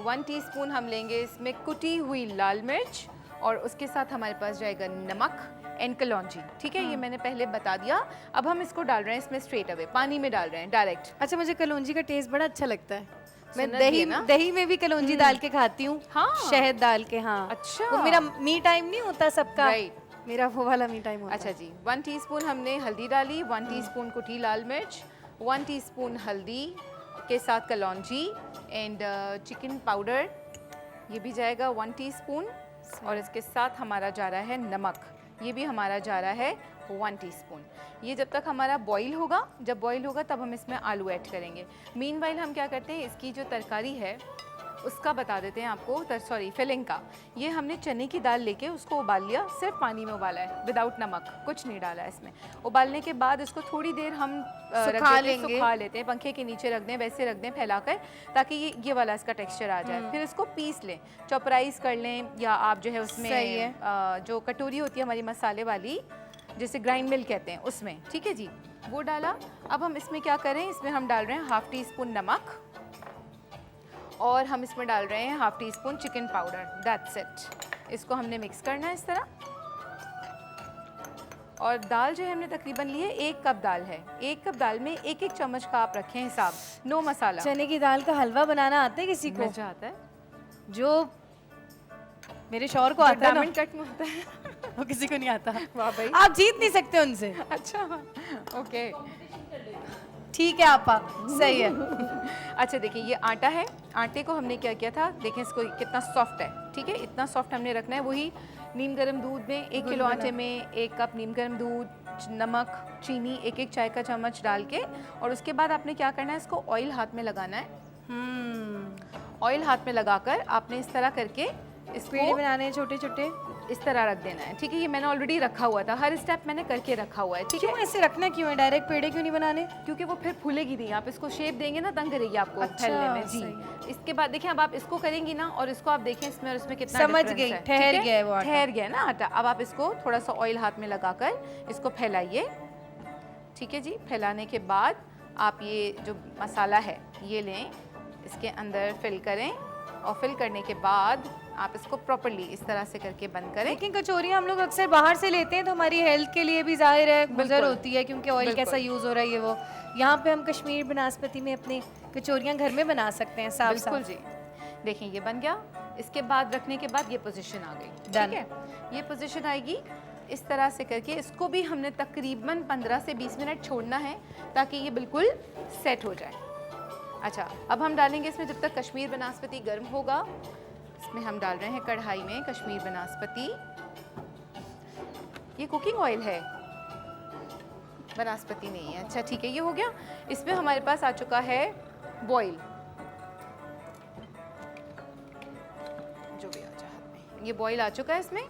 1 टीस्पून हम लेंगे इसमें कुटी हुई लाल मिर्च, और उसके साथ हमारे पास जाएगा नमक एंड कलौंजी, ठीक है। ये मैंने पहले बता दिया। अब हम इसको डाल रहे हैं इसमें स्ट्रेट अवे, पानी में डाल रहे हैं डायरेक्ट। अच्छा, मुझे कलौंजी का टेस्ट बड़ा अच्छा लगता है। मैं सुन्नत भी है ना? दही में भी कलौंजी डाल के खाती हूँ, हाँ। शहद डाल के। हाँ, अच्छा। वो मेरा मी टाइम नहीं होता सबका, राइट, मेरा वो वाला मी टाइम होता अच्छा जी। 1 टीस्पून हमने हल्दी डाली, 1 टीस्पून कुटी लाल मिर्च, 1 टीस्पून हल्दी के साथ कलौंजी एंड चिकन पाउडर, ये भी जाएगा 1 टीस्पून, और इसके साथ हमारा जा रहा है नमक, ये भी हमारा जा रहा है 1 टीस्पून। ये जब तक हमारा बॉईल होगा, जब बॉईल होगा तब हम इसमें आलू ऐड करेंगे। मीनवाइल हम क्या करते हैं, इसकी जो तरकारी है उसका बता देते हैं आपको, फिलिंग का। ये हमने चने की दाल लेके उसको उबाल लिया, सिर्फ पानी में उबाला है, विदाउट नमक, कुछ नहीं डाला है इसमें। उबालने के बाद इसको थोड़ी देर हम सुखा लेते हैं, पंखे के नीचे रख दें, वैसे रख दें फैलाकर, ताकि ये वाला इसका टेक्सचर आ जाए। फिर इसको पीस लें, चॉपराइज कर लें, या आप जो है उसमें जो कटोरी होती है हमारी मसाले वाली, जैसे ग्राइंड मिल कहते हैं, उसमें, ठीक है जी, वो डाला। अब हम इसमें क्या करें, इसमें हम डाल रहे हैं 1/2 टीस्पून नमक, और हम इसमें डाल रहे हैं 1/2 teaspoon chicken powder, that's it. इसको हमने मिक्स करना है इस तरह। और दाल जो है हमने तकरीबन ली है 1 कप दाल है। 1 कप दाल में 1-1 चम्मच का आप रखें हिसाब, नो मसाला। चने की दाल का हलवा बनाना आता है किसी को? मुझे आता है, जो मेरे शौहर को आता है ना, डायमंड कट में होता है। वो किसी को नहीं आता। वाह भाई। आप जीत नहीं सकते उनसे। अच्छा, ओके, ठीक है आपा, सही है। अच्छा देखिए ये आटा है, आटे को हमने क्या किया था, देखें इसको कितना सॉफ्ट है, ठीक है, इतना सॉफ्ट हमने रखना है। वही नीम गर्म दूध में 1 किलो आटे में 1 कप नीम गर्म दूध, नमक, चीनी 1-1 चाय का चम्मच डाल के, और उसके बाद आपने क्या करना है, इसको ऑयल हाथ में लगाना है। ऑयल हाथ में लगाकर आपने इस तरह करके पेड़े इसको बनाने हैं छोटे छोटे, इस तरह रख देना है, ठीक है। ये मैंने ऑलरेडी रखा हुआ था, हर स्टेप मैंने करके रखा हुआ है, ठीक क्यों है। ऐसे रखना क्यों है? डायरेक्ट पेड़े क्यों नहीं बनाने? क्योंकि वो फिर फूलेगी नहीं, आप इसको शेप देंगे ना तंग करेगी आपको अच्छा, फैलने में जी। सही। इसके बाद देखिए अब आप इसको करेंगी ना, और इसको आप देखें इसमें और इसमें कितना समझ difference गई, है, ठहर ठीक है? गया है वो आटा। ठहर गया है ना आटा। अब आप इसको थोड़ा सा ऑयल हाथ में लगाकर इसको फैलाइए, ठीक है जी। फैलाने के बाद आप ये जो मसाला है ये लें, इसके अंदर फिल करें, और फिल करने के बाद आप इसको प्रॉपर्ली इस तरह से करके बंद करें। लेकिन कचौरियाँ हम लोग अक्सर बाहर से लेते हैं तो हमारी हेल्थ के लिए भी जाहिर है गुजर बिल्कुल। होती है, क्योंकि ऑयल बिल्कुल। कैसा यूज़ हो रहा है ये वो। यहाँ पे हम कश्मीर बनास्पति में अपनी कचौरियाँ घर में बना सकते हैं साफ बिल्कुल साफ। जी। देखें ये बन गया, इसके बाद रखने के बाद ये पोजीशन आ गई, ठीक Done। है। ये पोजीशन आएगी इस तरह से करके, इसको भी हमने तकरीबन 15 से 20 मिनट छोड़ना है ताकि ये बिल्कुल सेट हो जाए। अच्छा, अब हम डालेंगे इसमें, जब तक कश्मीर बनास्पति गर्म होगा, इसमें हम डाल रहे हैं कढ़ाई में कश्मीर बनास्पति। ये कुकिंग ऑयल है, बनास्पति नहीं है। अच्छा ठीक है, ये हो गया। इसमें हमारे पास आ चुका है बॉयल, जो भी आ जाए हाथ में, ये बॉयल आ चुका है इसमें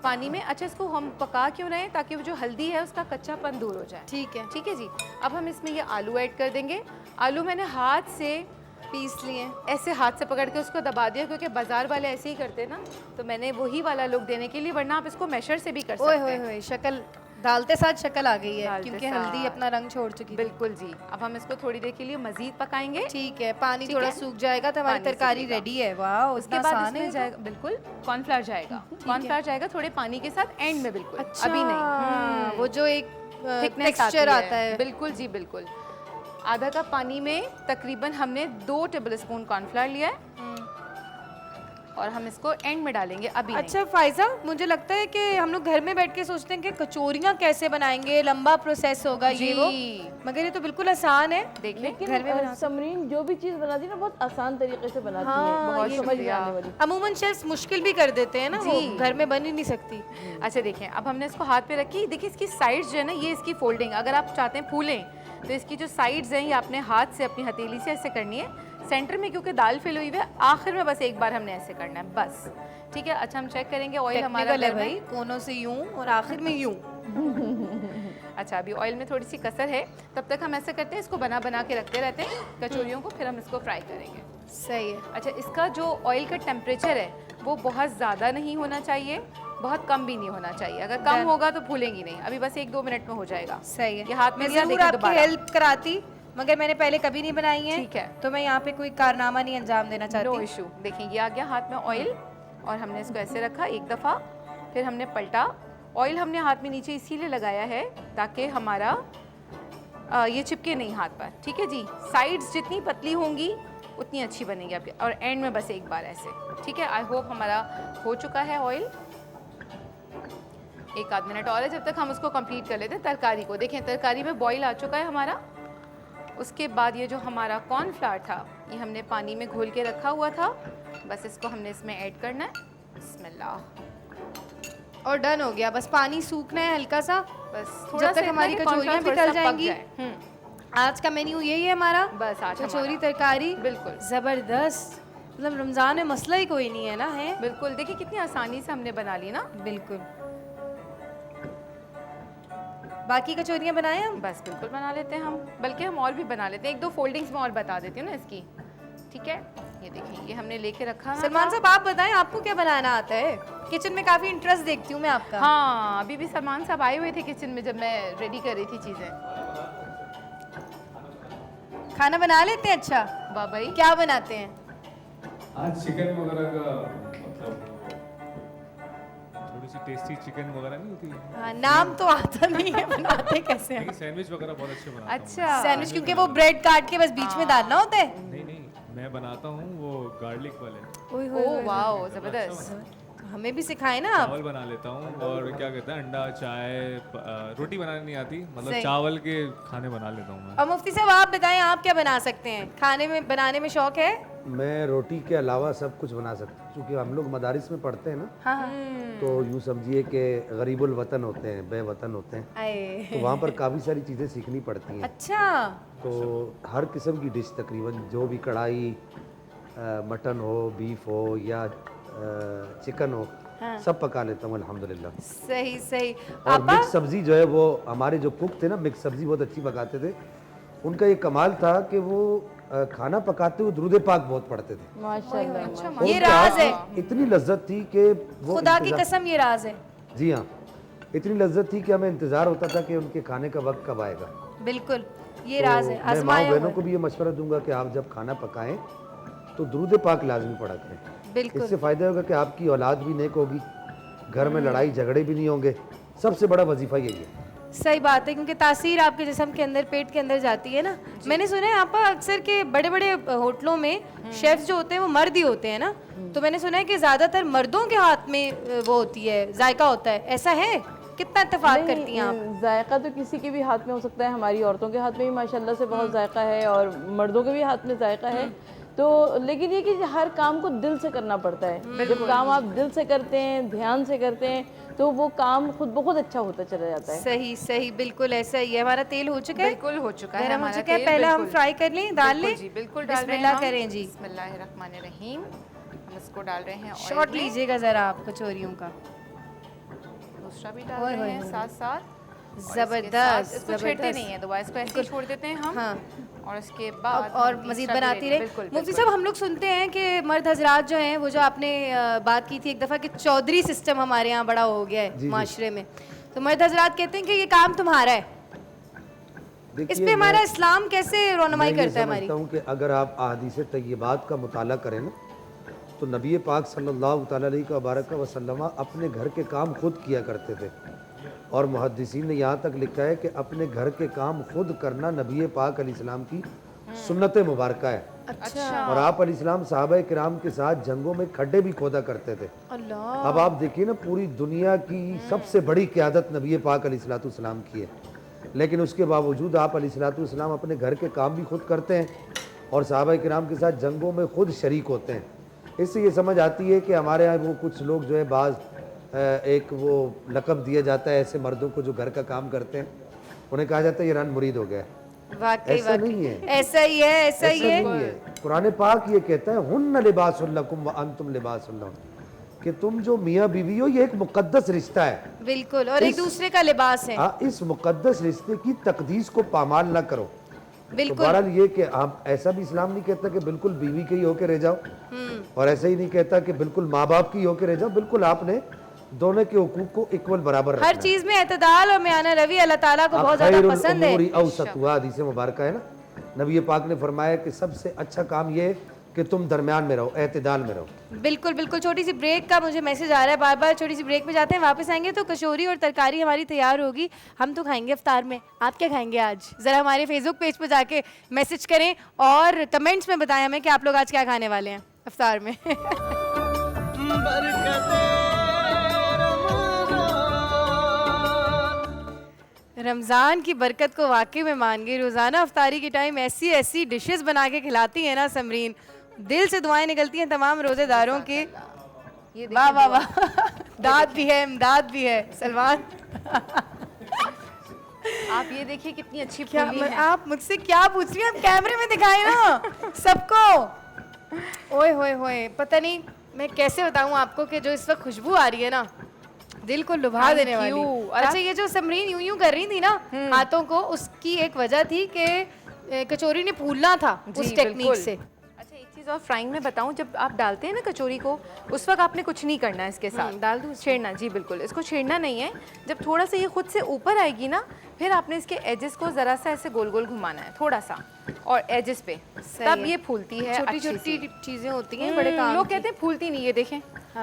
पानी में। अच्छा, इसको हम पका क्यों रहे हैं? ताकि वो जो हल्दी है उसका कच्चापन दूर हो जाए, ठीक है, ठीक है जी। अब हम इसमें ये आलू ऐड कर देंगे। आलू मैंने हाथ से पीस लिए। ऐसे हाथ से पकड़ के उसको दबा दिया, क्योंकि बाजार वाले ऐसे ही करते हैं ना, तो मैंने वही वाला लुक देने के लिए, वरना आप इसको मैशर से भी कर ओए सकते होए हैं। होए, शक्ल डालते साथ शक्ल आ गई है, डालते क्योंकि साथ। हल्दी अपना रंग छोड़ चुकी है। बिल्कुल जी। अब हम इसको थोड़ी देर के लिए मजीद पकाएंगे। ठीक है, पानी ठीक थोड़ा है। सूख जाएगा तो हमारी पानी तरकारी सूखेगा। रेडी है। वाह, उसके इतना बाद आसान है इसमें ये तो। जाएगा, बिल्कुल कॉर्नफ्लावर जाएगा, कॉर्नफ्लावर जाएगा थोड़े पानी के साथ एंड में, बिल्कुल अच्छा, अभी नहीं। वो जो एक थिकनेस टेक्सचर आता है। बिल्कुल जी बिल्कुल। आधा कप पानी में तकरीबन हमने 2 टेबलस्पून कॉर्नफ्लावर लिया है, और हम इसको एंड में डालेंगे, अभी नहीं। अच्छा फायजा, मुझे लगता है कि हम लोग घर में बैठ के सोचते हैं कि कचौरियाँ कैसे बनाएंगे, लंबा प्रोसेस होगा ये वो, जी। मगर ये तो बिल्कुल आसान है। देख लें। लेकिन घर में बना समरीन जो भी चीज़ बनाती है ना बहुत आसान तरीके से बनाती हाँ, है, बहुत ये समझ में शुक्रिया। आने वाली। अमूमन शेफ्स मुश्किल भी कर देते हैं ना, वो जी। घर में बन ही नहीं सकती। अच्छा देखें, अब हमने इसको हाथ पे रखी, देखिए इसकी साइड्स जो है ना, ये इसकी फोल्डिंग, अगर आप चाहते हैं फूलें तो इसकी जो साइड्स हैं ये आपने हाथ से अपनी हथेली से ऐसे करनी है। सेंटर में क्योंकि दाल फिल हुई है, आखिर में बस एक बार हमने ऐसे करना है, बस, ठीक है। अच्छा, हम चेक करेंगे ऑयल हमारा टेक्निकल है गर्म है। भाई, कोनों से यूं और आखिर में यूं। अच्छा, अभी ऑयल में थोड़ी सी कसर है, तब तक हम ऐसे करते हैं, इसको बना बना के रखते रहते हैं कचौरियों को, फिर हम इसको फ्राई करेंगे। सही है। अच्छा, इसका जो ऑयल का टेम्परेचर है वो बहुत ज़्यादा नहीं होना चाहिए, बहुत कम भी नहीं होना चाहिए। अगर कम Done। होगा तो फूलेंगी नहीं। अभी बस 1-2 मिनट में हो जाएगा। सही है। ये हाथ में मैं लिया, जरूर देखिए आपकी दोबारा। हेल्प कराती, मगर मैंने पहले कभी नहीं बनाई है, ठीक है। तो मैं यहाँ पे कोई कारनामा नहीं अंजाम देना नो चाहती। इशू। देखिए ये आ गया हाथ में ऑयल, और हमने इसको ऐसे रखा एक दफ़ा, फिर हमने पलटा। ऑयल हमने हाथ में नीचे इसीलिए लगाया है ताकि हमारा ये चिपके नहीं हाथ पर, ठीक है जी। साइड्स जितनी पतली होंगी उतनी अच्छी बनेगी आपके, और एंड में बस एक बार ऐसे, ठीक है। आई होप हमारा हो चुका है ऑयल। 1 आध मिनट और है, जब तक हम उसको कंप्लीट कर लेते हैं तरकारी को। देखें तरकारी में बॉईल आ चुका है हमारा। उसके बाद ये जो हमारा कॉर्नफ्लावर था ये हमने पानी में घोल के रखा हुआ था, बस इसको हमने इसमें ऐड करना है। बिस्मिल्लाह, और डन हो गया, बस पानी सूखना है हल्का सा, बस जब तक हमारी कचौरियाँ भी तल जाएंगी। हम्म, आज का मेन्यू यही है हमारा, बस आज कचौरी हमारा। तरकारी। बिल्कुल जबरदस्त, मतलब रमजान में मसला ही कोई नहीं है ना, है। बिल्कुल। देखिए कितनी आसानी से हमने बना ली ना। बिल्कुल। बाकी कचौरियाँ बनाए हम। बस बिल्कुल बना लेते हैं हम, बल्कि हम और भी बना लेते हैं। 1-2 फोल्डिंग्स में और बता देती हूँ ना इसकी, ठीक है। ये देखिए ये हमने लेके रखा है। सलमान साहब आप बताएं, आपको क्या बनाना आता है? किचन में काफी इंटरेस्ट देखती हूँ मैं आपका। हाँ, अभी भी सलमान साहब आए हुए थे किचन में जब मैं रेडी कर रही थी चीज़ें। खाना बना लेते हैं? अच्छा, वाह भाई। क्या बनाते हैं? आज चिकन वगैरह का मतलब थोड़ी सी टेस्टी चिकन वगैरह नहीं होती है? हाँ, नाम तो आता नहीं है, बनाते कैसे हैं? नहीं, सैंडविच वगैरह बहुत अच्छे बनाता हूँ अच्छा सैंडविच क्योंकि वो ब्रेड काट के बस बीच में डालना होता है। मैं। नहीं, मैं बनाता हूँ वो गार्लिक वाले। ओए होए ओ होए। वाओ जबरदस्त। तो हमें भी सिखाए ना आप। चावल बना लेता हूँ और क्या कहते हैं अंडा, चाय, रोटी बनानी नहीं आती, मतलब सही। चावल के खाने बना लेता हूँ मैं। और मुफ्ती साहब आप बताएं, आप क्या बना सकते हैं? खाने में बनाने में शौक है? मैं रोटी के अलावा सब कुछ बना सकता हूँ, क्योंकि हम लोग मदारिस में पढ़ते हैं ना, हाँ हाँ। तो यूँ समझिए कि गरीबुल वतन होते हैं, बेवतन होते हैं, आए। तो वहाँ पर काफ़ी सारी चीज़ें सीखनी पड़ती हैं। अच्छा। तो हर किस्म की डिश तकरीबन, जो भी कढ़ाई, मटन हो, बीफ हो या चिकन हो, सब पका लेता हूँ अल्हम्दुलिल्लाह। सही सही। और आपा मिक्स सब्जी जो है वो हमारे जो कुक थे ना, मिक्स सब्जी बहुत अच्छी पकाते थे। उनका ये कमाल था कि वो खाना पकाते हुए दुरूद पाक बहुत पढ़ते थे। माशाल्लाह। और ये उनके राज हाथ है। की इतनी लज्जत थी कि वो खुदा की इंतज़ार- कसम ये राज है। जी हाँ, इतनी लज्जत थी कि हमें इंतज़ार होता था कि उनके खाने का वक्त कब आएगा। बिल्कुल ये तो राज है। मैं माँ आजमाया बहनों हुआ को है। भी ये मशवरा दूंगा कि आप जब खाना पकाएं तो दुरूद पाक लाजमी पढ़ा करें। बिल्कुल। इससे फ़ायदा होगा कि आपकी औलाद भी नेक होगी, घर में लड़ाई झगड़े भी नहीं होंगे। सबसे बड़ा वजीफ़ा यही है। सही बात है, क्योंकि तासीर आपके जिस्म के अंदर, पेट के अंदर जाती है ना। मैंने सुना है आपा अक्सर के बड़े बड़े होटलों में शेफ्स जो होते हैं वो मर्द ही होते हैं ना, तो मैंने सुना है कि ज्यादातर मर्दों के हाथ में वो होती है, जायका होता है। ऐसा है? कितना इत्तेफाक करती हैं आप? जायका तो किसी के भी हाथ में हो सकता है, हमारी औरतों के हाथ में भी माशाल्लाह से बहुत जायका है और मर्दों के भी हाथ में जायका है। तो लेकिन ये कि हर काम को दिल से करना पड़ता है। जब काम आप दिल से करते हैं, ध्यान से करते हैं, तो वो काम खुद बहुत अच्छा होता चला जाता है। सही सही, बिल्कुल ऐसा ही है। हमारा तेल हो चुका है? बिल्कुल हो चुका है गरम हो हमारा चुका है। तेल, पहले हम बिल्कुल। फ्राई कर लें, डाल लें? जी बिल्कुल डाल रहे हैं बिस्मिल्लाह हम। करें जी। बिस्मिल्लाहिर्रहमानिर्रहीम। हम इसको डाल रहे हैं ऑयल शॉट में। लीजिएगा जरा आप कचौरियों का। दूसरा भी डाल ओए रहे होए हैं होए। साथ साथ। और इसके जबरदस्त, साथ इसको छेड़ते जबरदस्त। नहीं है दोबारा, इसको ऐसे ही छोड़ देते हैं हम। हाँ। और उसके बाद और हम मजीद तीसरा भी बनाती ले- रहे। बिल्कुल मुफ्ती बिल्कुल। साहब हम लोग सुनते हैं कि मर्द हजरात जो हैं वो, जो आपने बात की थी एक दफ़ा कि चौधरी सिस्टम हमारे यहाँ बड़ा हो गया है माशरे में, तो मर्द हजरात कहते हैं कि ये काम तुम्हारा है। इस पे हमारा इस्लाम कैसे रोनमाई करता है हमारी? समझता हूँ कि अगर आप अहादीस तय्यबात का मुताला करें ना, तो नबी पाक सल्लल्लाहु अलैहि वसल्लम अपने घर के काम खुद किया करते थे। और मुहद्दिसीन ने यहाँ तक लिखा है कि अपने घर के काम खुद करना नबी पाक अलैहिस्सलाम की सुन्नत मुबारक है। अच्छा। और आप अलैहिस्सलाम सहाबा किराम के साथ जंगों में खड्डे भी खोदा करते थे। अल्लाह। अब आप देखिए ना, पूरी दुनिया की सबसे बड़ी क़यादत नबी पाक अलैहिस्सलाम की है, लेकिन उसके बावजूद आप अलैहिस्सलाम अपने घर के काम भी खुद करते हैं और सहाबा किराम के साथ जंगों में खुद शरीक होते हैं। इससे ये समझ आती है कि हमारे यहाँ वो कुछ लोग जो है बाज़ एक वो लक़ब दिया जाता है ऐसे मर्दों को जो घर का काम करते हैं, उन्हें कहा जाता है ये रन मुरीद हो गया है। वाकई ऐसा वाकई नहीं है। ऐसा ही है, ऐसा ही ऐसा है। नहीं है। कुरान पाक ये कहता है हुन्ना लिबासुल लकुम व अंतुम लिबासुल लहुन, कि तुम जो मियाँ बीवी हो ये एक मुक़द्दस रिश्ता है। बिल्कुल, और एक दूसरे का लिबास है। इस मुक़द्दस रिश्ते की तकदीस को पामाल ना करो। तो बिल्कुल। बहरहाल ये कि आप ऐसा भी इस्लाम नहीं कहता कि बिल्कुल बीवी के ही होके रह जाओ, और ऐसा ही नहीं कहता कि बिल्कुल माँ बाप की होके रह जाओ। बिल्कुल आपने दोनों के हुकूक को इक्वल बराबर रखना हर है। चीज में एतदाल और म्याना रवि अल्लाह ताला को बहुत ज्यादा खैरुल पसंद है। उमूरी अवसतुहा, हदीस मुबारक है ना, नबी पाक ने फरमाया कि सबसे अच्छा काम ये है कि तुम दरमियान में रहो, एतदाल में रहो। बिल्कुल बिल्कुल। छोटी सी ब्रेक का मुझे मैसेज आ रहा है बार बार, छोटी सी ब्रेक में जाते हैं, वापस आएंगे तो कचौरी और तरकारी हमारी तैयार होगी, हम तो खाएंगे इफ्तार में। आप क्या खाएंगे आज? ज़रा हमारे फेसबुक पेज पर जाके मैसेज करें और कमेंट्स में बताएं हमें कि आप लोग आज क्या खाने वाले हैं इफ्तार में। रमज़ान की बरकत को वाकई में मान गई। रोज़ाना अफ्तारी के टाइम ऐसी ऐसी डिशेस बना के खिलाती हैं ना समरीन, दिल से दुआएं निकलती हैं तमाम रोज़ेदारों की। वाह वाह वाह, दाद भी है, इमदाद भी है। सलमान आप ये देखिए कितनी अच्छी क्या फूली है। आप मुझसे क्या पूछ रही हैं? आप कैमरे में दिखाएं ना सबको। ओए होए होए, पता नहीं मैं कैसे बताऊं आपको कि जो इस वक्त खुशबू आ रही है ना, दिल को लुभा Thank देने वाली। you। और अच्छा, ये जो समरीन यूं यूं कर रही थी ना हाथों को, उसकी एक वजह थी कि कचौरी ने फूलना था जी, उस टेक्निक बिल्कुल। से। अच्छा एक चीज़ और फ्राइंग में बताऊं, जब आप डालते हैं ना कचौरी को, उस वक्त आपने कुछ नहीं करना है इसके साथ। डाल दूं इसको? छेड़ना, जी बिल्कुल, इसको छेड़ना नहीं है। जब थोड़ा सा ये खुद से ऊपर आएगी ना, फिर आपने इसके एजेस को ज़रा सा ऐसे गोल गोल घुमाना है थोड़ा सा, और एजेस पे, तब है। ये फूलती है। छोटी अच्छी छोटी सी। चीजें होती हैं, बड़े काम लोग की। कहते हैं फूलती नहीं, ये देखें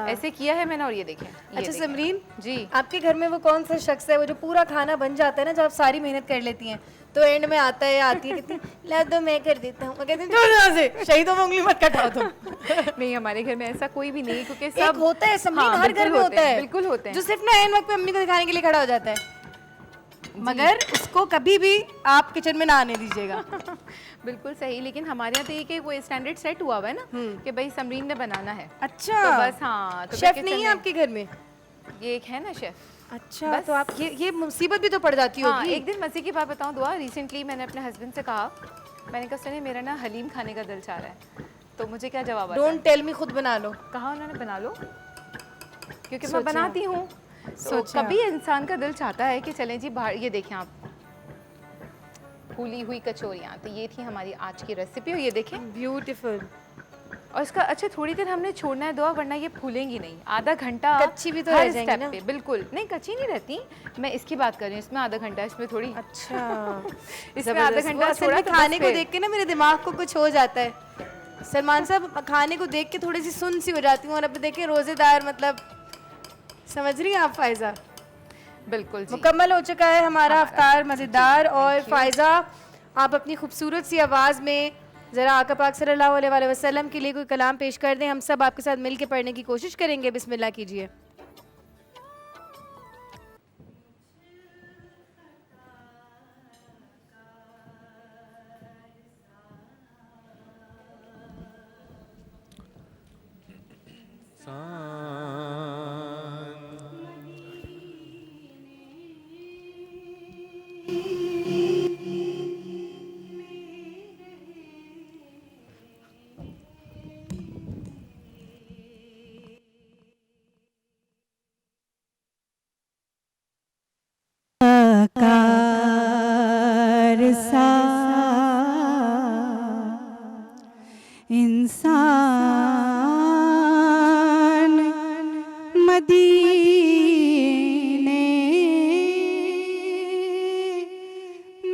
ऐसे किया है मैंने और ये देखें। ये अच्छा देखें। समरीन जी। आपके घर में वो कौन सा शख्स है वो जो पूरा खाना बन जाता है ना, जब आप सारी मेहनत कर लेती हैं तो एंड में आता है या आती है कहती है ला दो मैं कर देता हूँ, मैं कहती हूँ छोड़ यहाँ से, शहीदों में उंगली मत कटाओ तुम। नहीं, हमारे घर में ऐसा कोई भी नहीं है, क्योंकि एक सब होता है समरीन, हाँ, हर घर में होता है, बिल्कुल होते हैं। जो सिर्फ ना एंड वक्त पे अम्मी को दिखाने के लिए खड़ा हो जाता है, मगर उसको कभी भी आप किचन में ना आने दीजिएगा। बिल्कुल सही। लेकिन हमारे यहाँ तो ये कि वो स्टैंडर्ड सेट हुआ हुआ है ना कि भाई समरीन ने बनाना है। अच्छा तो बस हाँ, तो शेफ फिर नहीं किचन है में- आपके घर में? ये एक है ना शेफ। अच्छा बस। तो आप ये मुसीबत भी तो पड़ जाती हाँ, होगी। एक दिन मज़े की बात बताऊँ दुआ, रिसेंटली मैंने अपने हस्बैंड से कहा, मैंने कहा सुनिए मेरा ना हलीम खाने का दिल चाह रहा है, तो मुझे क्या जवाब आता है? डोंट टेल मी, खुद बना लो। कहा उन्होंने बना लो, क्योंकि मैं सोचा। बनाती हूँ। तो सोचा। कभी इंसान का दिल चाहता है कि चलें जी बाहर, ये देखें आप फूली हुई कचौरियाँ, तो ये थी हमारी आज की रेसिपी और ये देखें। ब्यूटीफुल। और इसका अच्छा थोड़ी देर हमने छोड़ना है दुआ, वरना ये फूलेंगी नहीं। आधा घंटा कच्ची भी तो हर रह जाएंगी स्टेप ना। पे। बिल्कुल नहीं, कच्ची नहीं रहती, मैं इसकी बात कर रही हूँ, इसमें आधा घंटा, इसमें थोड़ी। अच्छा इसमें आधा जबरदस्त। घंटा वो असल छोड़ा में तो खाने बस को फिर। देख के ना मेरे दिमाग को कुछ हो जाता है। सलमान साहब खाने को देख के थोड़ी सी सुन सी हो जाती हूँ, और अब देखें रोजेदार, मतलब समझ रही हैं आप फ़ायज़ा? बिल्कुल जी। मुकम्मल हो चुका है हमारा अफ्तार मज़ेदार। और फ़ायज़ा आप अपनी खूबसूरत सी आवाज़ में ज़रा आका पाक सल्लल्लाहु अलैहि वसल्लम के लिए कोई कलाम पेश कर दें, हम सब आपके साथ मिल के पढ़ने की कोशिश करेंगे। बिस्मिल्लाह कीजिए। कार सा इंसान मदीने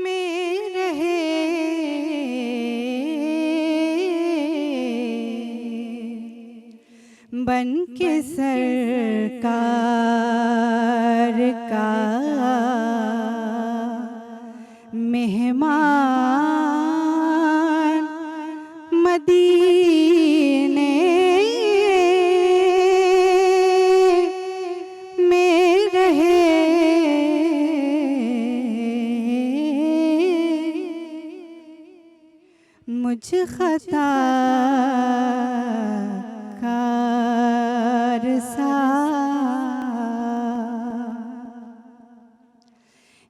में रहे, बन के सरकार का मेहमान मदीने में रहे, मुझ खता कार सा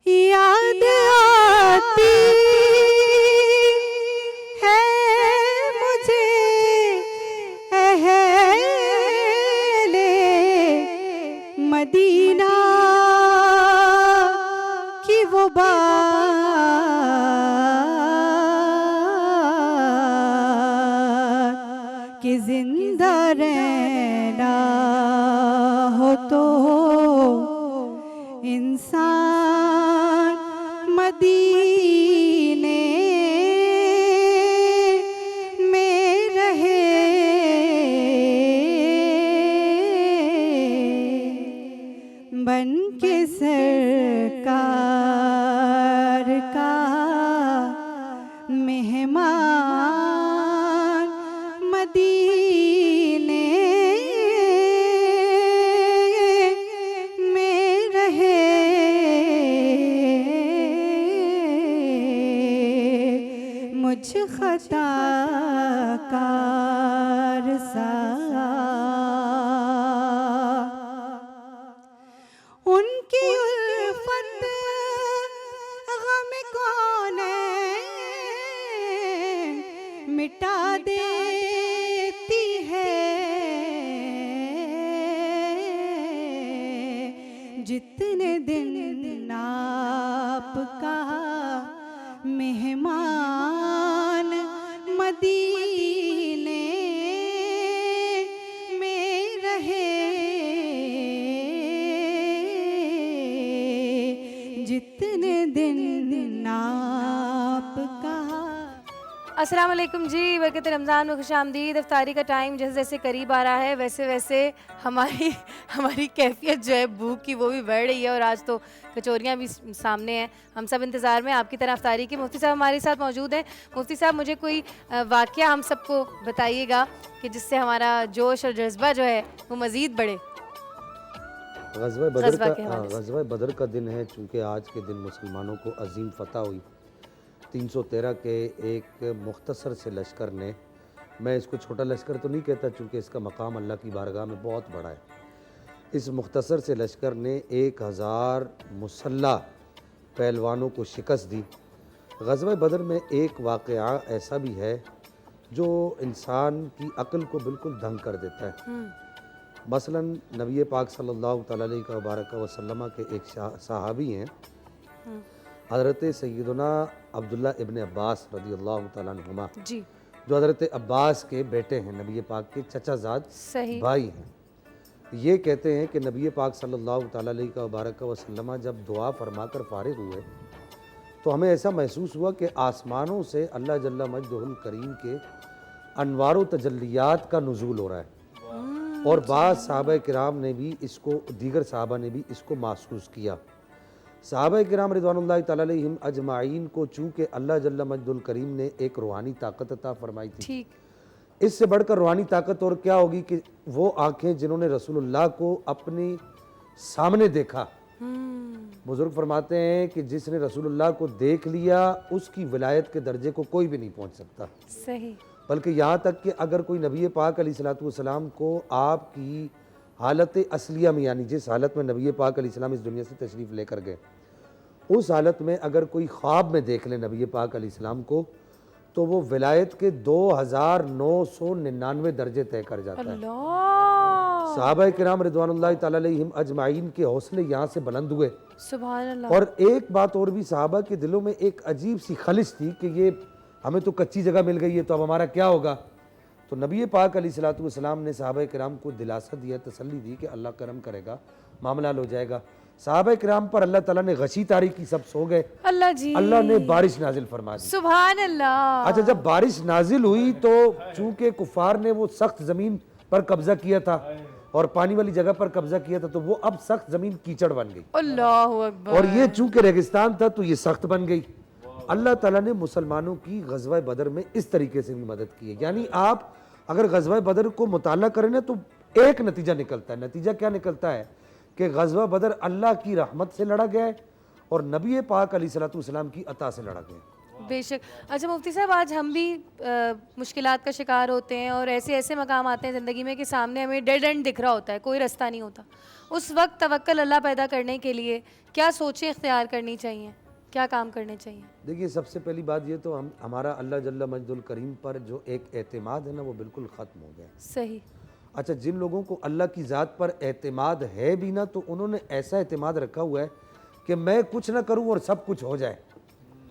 याद आती है मुझे अहले मदीना की वो बात कि जिंदा रहना हो तो इंसान मदीने में रहे, बन के सरकार का मेहमान मदीने में रहे, मुझ खता कार सा उनकी उल्फत गम कौन मिटा देती है, जितने दिन आपका मेहमान मदीने में रहे, जितने दिन आपका। अस्सलाम वालेकुम जी, बरकत रमज़ान में खुशामदीद। इफ्तारी का टाइम जैसे जैसे करीब आ रहा है वैसे वैसे हमारी हमारी कैफियत जो है भूख की वो भी बढ़ रही है, और आज तो कचौरियाँ भी सामने हैं। हम सब इंतज़ार में आपकी तरह इफ्तारी के। मुफ्ती साहब हमारे साथ मौजूद हैं। मुफ्ती साहब, मुझे कोई वाक़या हम सबको बताइएगा कि जिससे हमारा जोश और जज्बा जो है वो मज़ीद बढ़े। ग़ज़वा बदर का दिन है, चूँकि आज के दिन मुसलमानों को अजीम फ़तह हुई। 313 के एक मुख्तसर से लश्कर ने, मैं इसको छोटा लश्कर तो नहीं कहता चूँकि इसका मकाम अल्लाह की बारगाह में बहुत बड़ा है, इस मुख्तसर से लश्कर ने 1000 मुसल्ला पहलवानों को शिकस्त दी। ग़ज़वा बदर में एक वाक़या ऐसा भी है जो इंसान की अक्ल को बिल्कुल दंग कर देता है। मसलन नबी पाक सल्लल्लाहु अलैहि वसल्लम के एक सहाबी हैं, हज़रत सैयदना अब्दुल्ला इब्न अब्बास रज़ियल्लाहु तआला अन्हुमा, जी, जो हज़रत अब्बास के बेटे हैं, नबी पाक के चचाजाद सही भाई हैं। ये कहते हैं कि नबी पाक सल्लल्लाहु अलैहि वसल्लम जब दुआ फरमाकर फारिग हुए तो हमें ऐसा महसूस हुआ कि आसमानों से अल्लाह जल्ला मजदहुल करीम के अनवार व तजल्लियात का नुज़ूल हो रहा है, और बाज़ सहाबा किराम ने भी इसको, दीगर सहाबा ने भी इसको महसूस किया। सहाबा किराम रिज़वानुल्लाहि तआला अलैहिम अजमाइन को चूँकि अल्लाह जल्ला मजदुल करीम ने एक रूहानी ताकत अता फरमाई थी, ठीक, इससे बढ़कर रूहानी ताकत और क्या होगी कि वो आँखें जिन्होंने रसूलुल्लाह को अपने सामने देखा, बुजुर्ग फरमाते हैं कि जिसने रसूलुल्लाह को देख लिया उसकी विलायत के दर्जे को कोई भी नहीं पहुँच सकता। सही, बल्कि यहाँ तक कि अगर कोई नबी पाक अलैहिस्सलातु वस्सलाम को आपकी हालत असलिया में, यानी जिस हालत में नबी पाक अलैहिस्सलाम इस दुनिया से तशरीफ़ लेकर गए, उस हालत में अगर कोई ख्वाब में देख ले नबी पाक अलैहिस्सलाम को, तो वो विलायत के 2999 दर्जे तय कर जाता है। सहाबा किराम रिज़वानुल्लाहि तआला अलैहिम अजमाइन के हौसले यहाँ से बुलंद हुए। सुभान अल्लाह। और एक बात और भी, सहाबा के दिलों में एक अजीब सी खलिश थी कि ये हमें तो कच्ची जगह मिल गई है, तो अब हमारा क्या होगा। तो नबी पाक अलैहिस्सलातु वस्सलाम ने सहाबा किराम को दिलासा दिया, तसल्ली दी कि अल्लाह करम करेगा, मामला हल हो जाएगा। सहाबा किराम पर अल्लाह ताला ने गशी तारी की, सब सो गए। अल्लाह जी, अल्लाह ने बारिश नाजिल फरमा दी। सुभान अल्लाह। अच्छा, जब बारिश नाजिल हुई तो चूंकि कुफार ने वो सख्त ज़मीन पर कब्जा किया था और पानी वाली जगह पर कब्जा किया था, तो वो अब सख्त ज़मीन कीचड़ बन गई, अल्लाहु अकबर। और ये चूंकि रेगिस्तान था तो ये सख्त बन गई। अल्लाह ताला ने मुसलमानों की ग़ज़वा बदर में इस तरीके से भी मदद की है। यानी आप अगर ग़ज़वा बदर को मुताला करें ना तो एक नतीजा निकलता है। नतीजा क्या निकलता है कि ग़ज़वा बदर अल्लाह की रहमत से लड़ा गया है और नबी पाक अलैहिस्सलातु वस्सलाम की अता से लड़ा गया। बेशक। अच्छा मुफ्ती साहब, आज हम भी मुश्किलात का शिकार होते हैं और ऐसे ऐसे मकाम आते हैं ज़िंदगी में कि सामने हमें डेड एंड दिख रहा होता है, कोई रास्ता नहीं होता। उस वक्त तवक्कल अल्लाह पैदा करने के लिए क्या सोचें इख्तियार करनी चाहिए, क्या काम करने चाहिए? देखिए, सबसे पहली बात ये तो हमारा अल्लाह जल्ला मजदुल करीम पर जो एक एतमाद है ना, वो बिल्कुल ख़त्म हो गया। सही। अच्छा, जिन लोगों को अल्लाह की ज़ात पर एतमाद है भी ना, तो उन्होंने ऐसा एतमाद रखा हुआ है कि मैं कुछ ना करूं और सब कुछ हो जाए।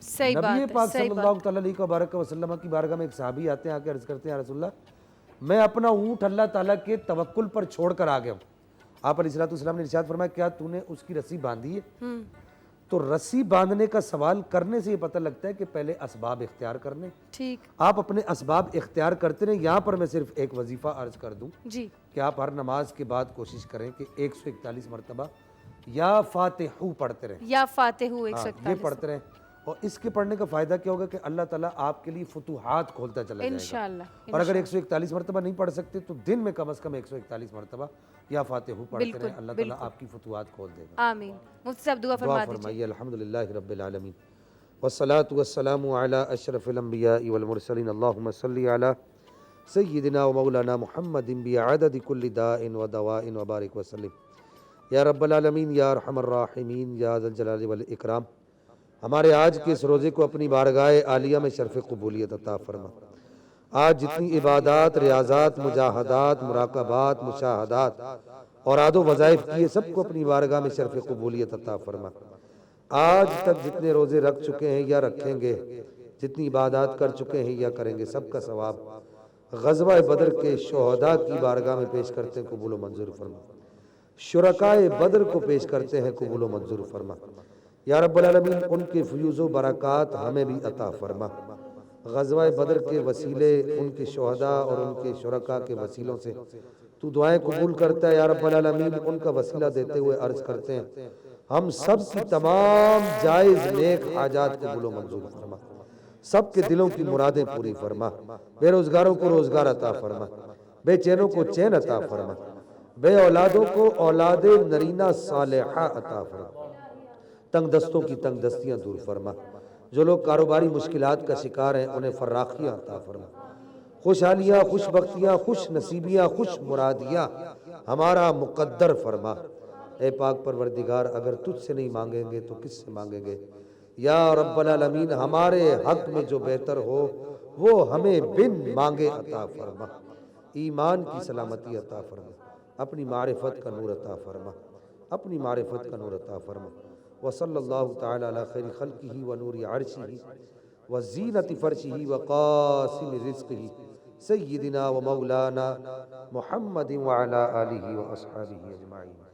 सही बात नबी है, पाक सही सल्लल्लाहु बात। अलैहि वसल्लम की बारगाह में एक सहाबी आते हैं, आके अर्ज़ करते हैं, या रसूलल्लाह, मैं अपना ऊँट अल्लाह ताला के तवक्कुल पर छोड़ कर आ गया हूँ। आप अलैहिस्सलातु वस्सलाम ने इरशाद फरमाया, क्या तूने उसकी रस्सी बांधी है? तो रस्सी बांधने का सवाल करने से ये पता लगता है कि पहले असबाब इख्तियार करने। ठीक, आप अपने असबाब इख्तियार करते रहें। यहाँ पर मैं सिर्फ एक वजीफ़ा अर्ज कर दूँ जी, कि आप हर नमाज के बाद कोशिश करें कि 141 मरतबा या फातिहू पढ़ते रहें। या फातिहू हाँ, 141 ये पढ़ते रहें। और इसके पढ़ने का फ़ायदा क्या होगा कि अल्लाह ताला आपके लिए फुतूहात खोलता चला जाएगा। इंशाअल्लाह। और अगर 141 मरतबा नहीं पढ़ सकते तो दिन में कम से कम 141 मरतबा या फातिहू पढ़ते बिल्कुल, रहें, अल्लाह ताला आपकी फुतूहात खोल देगा। आमीन। मुफ्ती साहब दुआ फरमा दीजिए। फरमाइए, अल्हम्दुलिल्लाहि रब्बिल आलमीन वस्सलातु वस्सलामु अला अशरफिल अंबियाइ वल मुरसलीन अल्लाहुम्मा सल्लि अला सय्यिदिना व मौलाना मुहम्मदिन बिअददि कुल्लि दाइन व दवाइन व बारिक वसल्लिम या रब्बल आलमीन या अरहमर राहिमीन या ज़ल जलाली वल इकराम। हमारे आज के इस रोज़े को अपनी बारगाह आलिया में शर्फ़ क़बूलियत अता फरमा। आज जितनी इबादत, रियाज़ात, मुजाहदात, मुराक़बात, मुशाहदात और आदो वज़ाइफ किए, सबको अपनी बारगाह में शर्फ़ क़बूलियत अता फरमा। आज तक जितने रोज़े रख चुके हैं या रखेंगे, जितनी इबादत कर चुके हैं या करेंगे, सबका सवाब ग़ज़वा बदर के शुहदा की बारगाह में पेश करते हैं, कबूल व मंजूर फरमा। शुरकाए बदर को पेश करते हैं, कबूल व मंजूर फरमा। या रब्बल आलमीन, उनके फ़यूज़ व बरक़ात हमें भी अता फरमा। ग़ज़वा बदर के वसीले, उनके शहदा और उनके शुरका के वसीलों से तू दुआएं कबूल करता है या रब्बल आलमीन। उनका वसीला देते हुए अर्ज़ करते हैं, हम सब की तमाम जायज़ नेक हाजात कबूल व मंजूर फरमा, सब के दिलों की मुरादें पूरी फरमा, बेरोज़गारों को रोज़गार अता फरमा, बेचैनों को चैन अता फरमा, बे औलादों को औलाद नरीना सालेहा अता फरमा, तंग दस्तों की तंग दस्तियाँ दूर फरमा, जो लोग कारोबारी मुश्किलात का शिकार हैं उन्हें फर्राखियाँ अता फरमा, खुशहालियाँ, खुशबख्तियाँ, खुश नसीबियाँ, खुश मुरादियाँ हमारा मुकद्दर फरमा। ए पाक परवरदिगार, अगर तुझसे नहीं मांगेंगे तो किससे मांगेंगे? या रब्बल आलमीन, हमारे हक में जो बेहतर हो वो हमें बिन मांगे अता फरमा, ईमान की सलामती अता फरमा, अपनी मारिफत का नूर अता फरमा, अपनी मारिफत का नूर अता फरमा। व सल्लल्लाहु तआला अला खैरि खल्क़िही व नूरि अर्शिही व ज़ीनति फ़र्शिही व क़ासिम रिज़्क़िही सय्यिदिना व मौलाना मुहम्मदिन व अला आलिही व अस्हाबिही अजमाइन।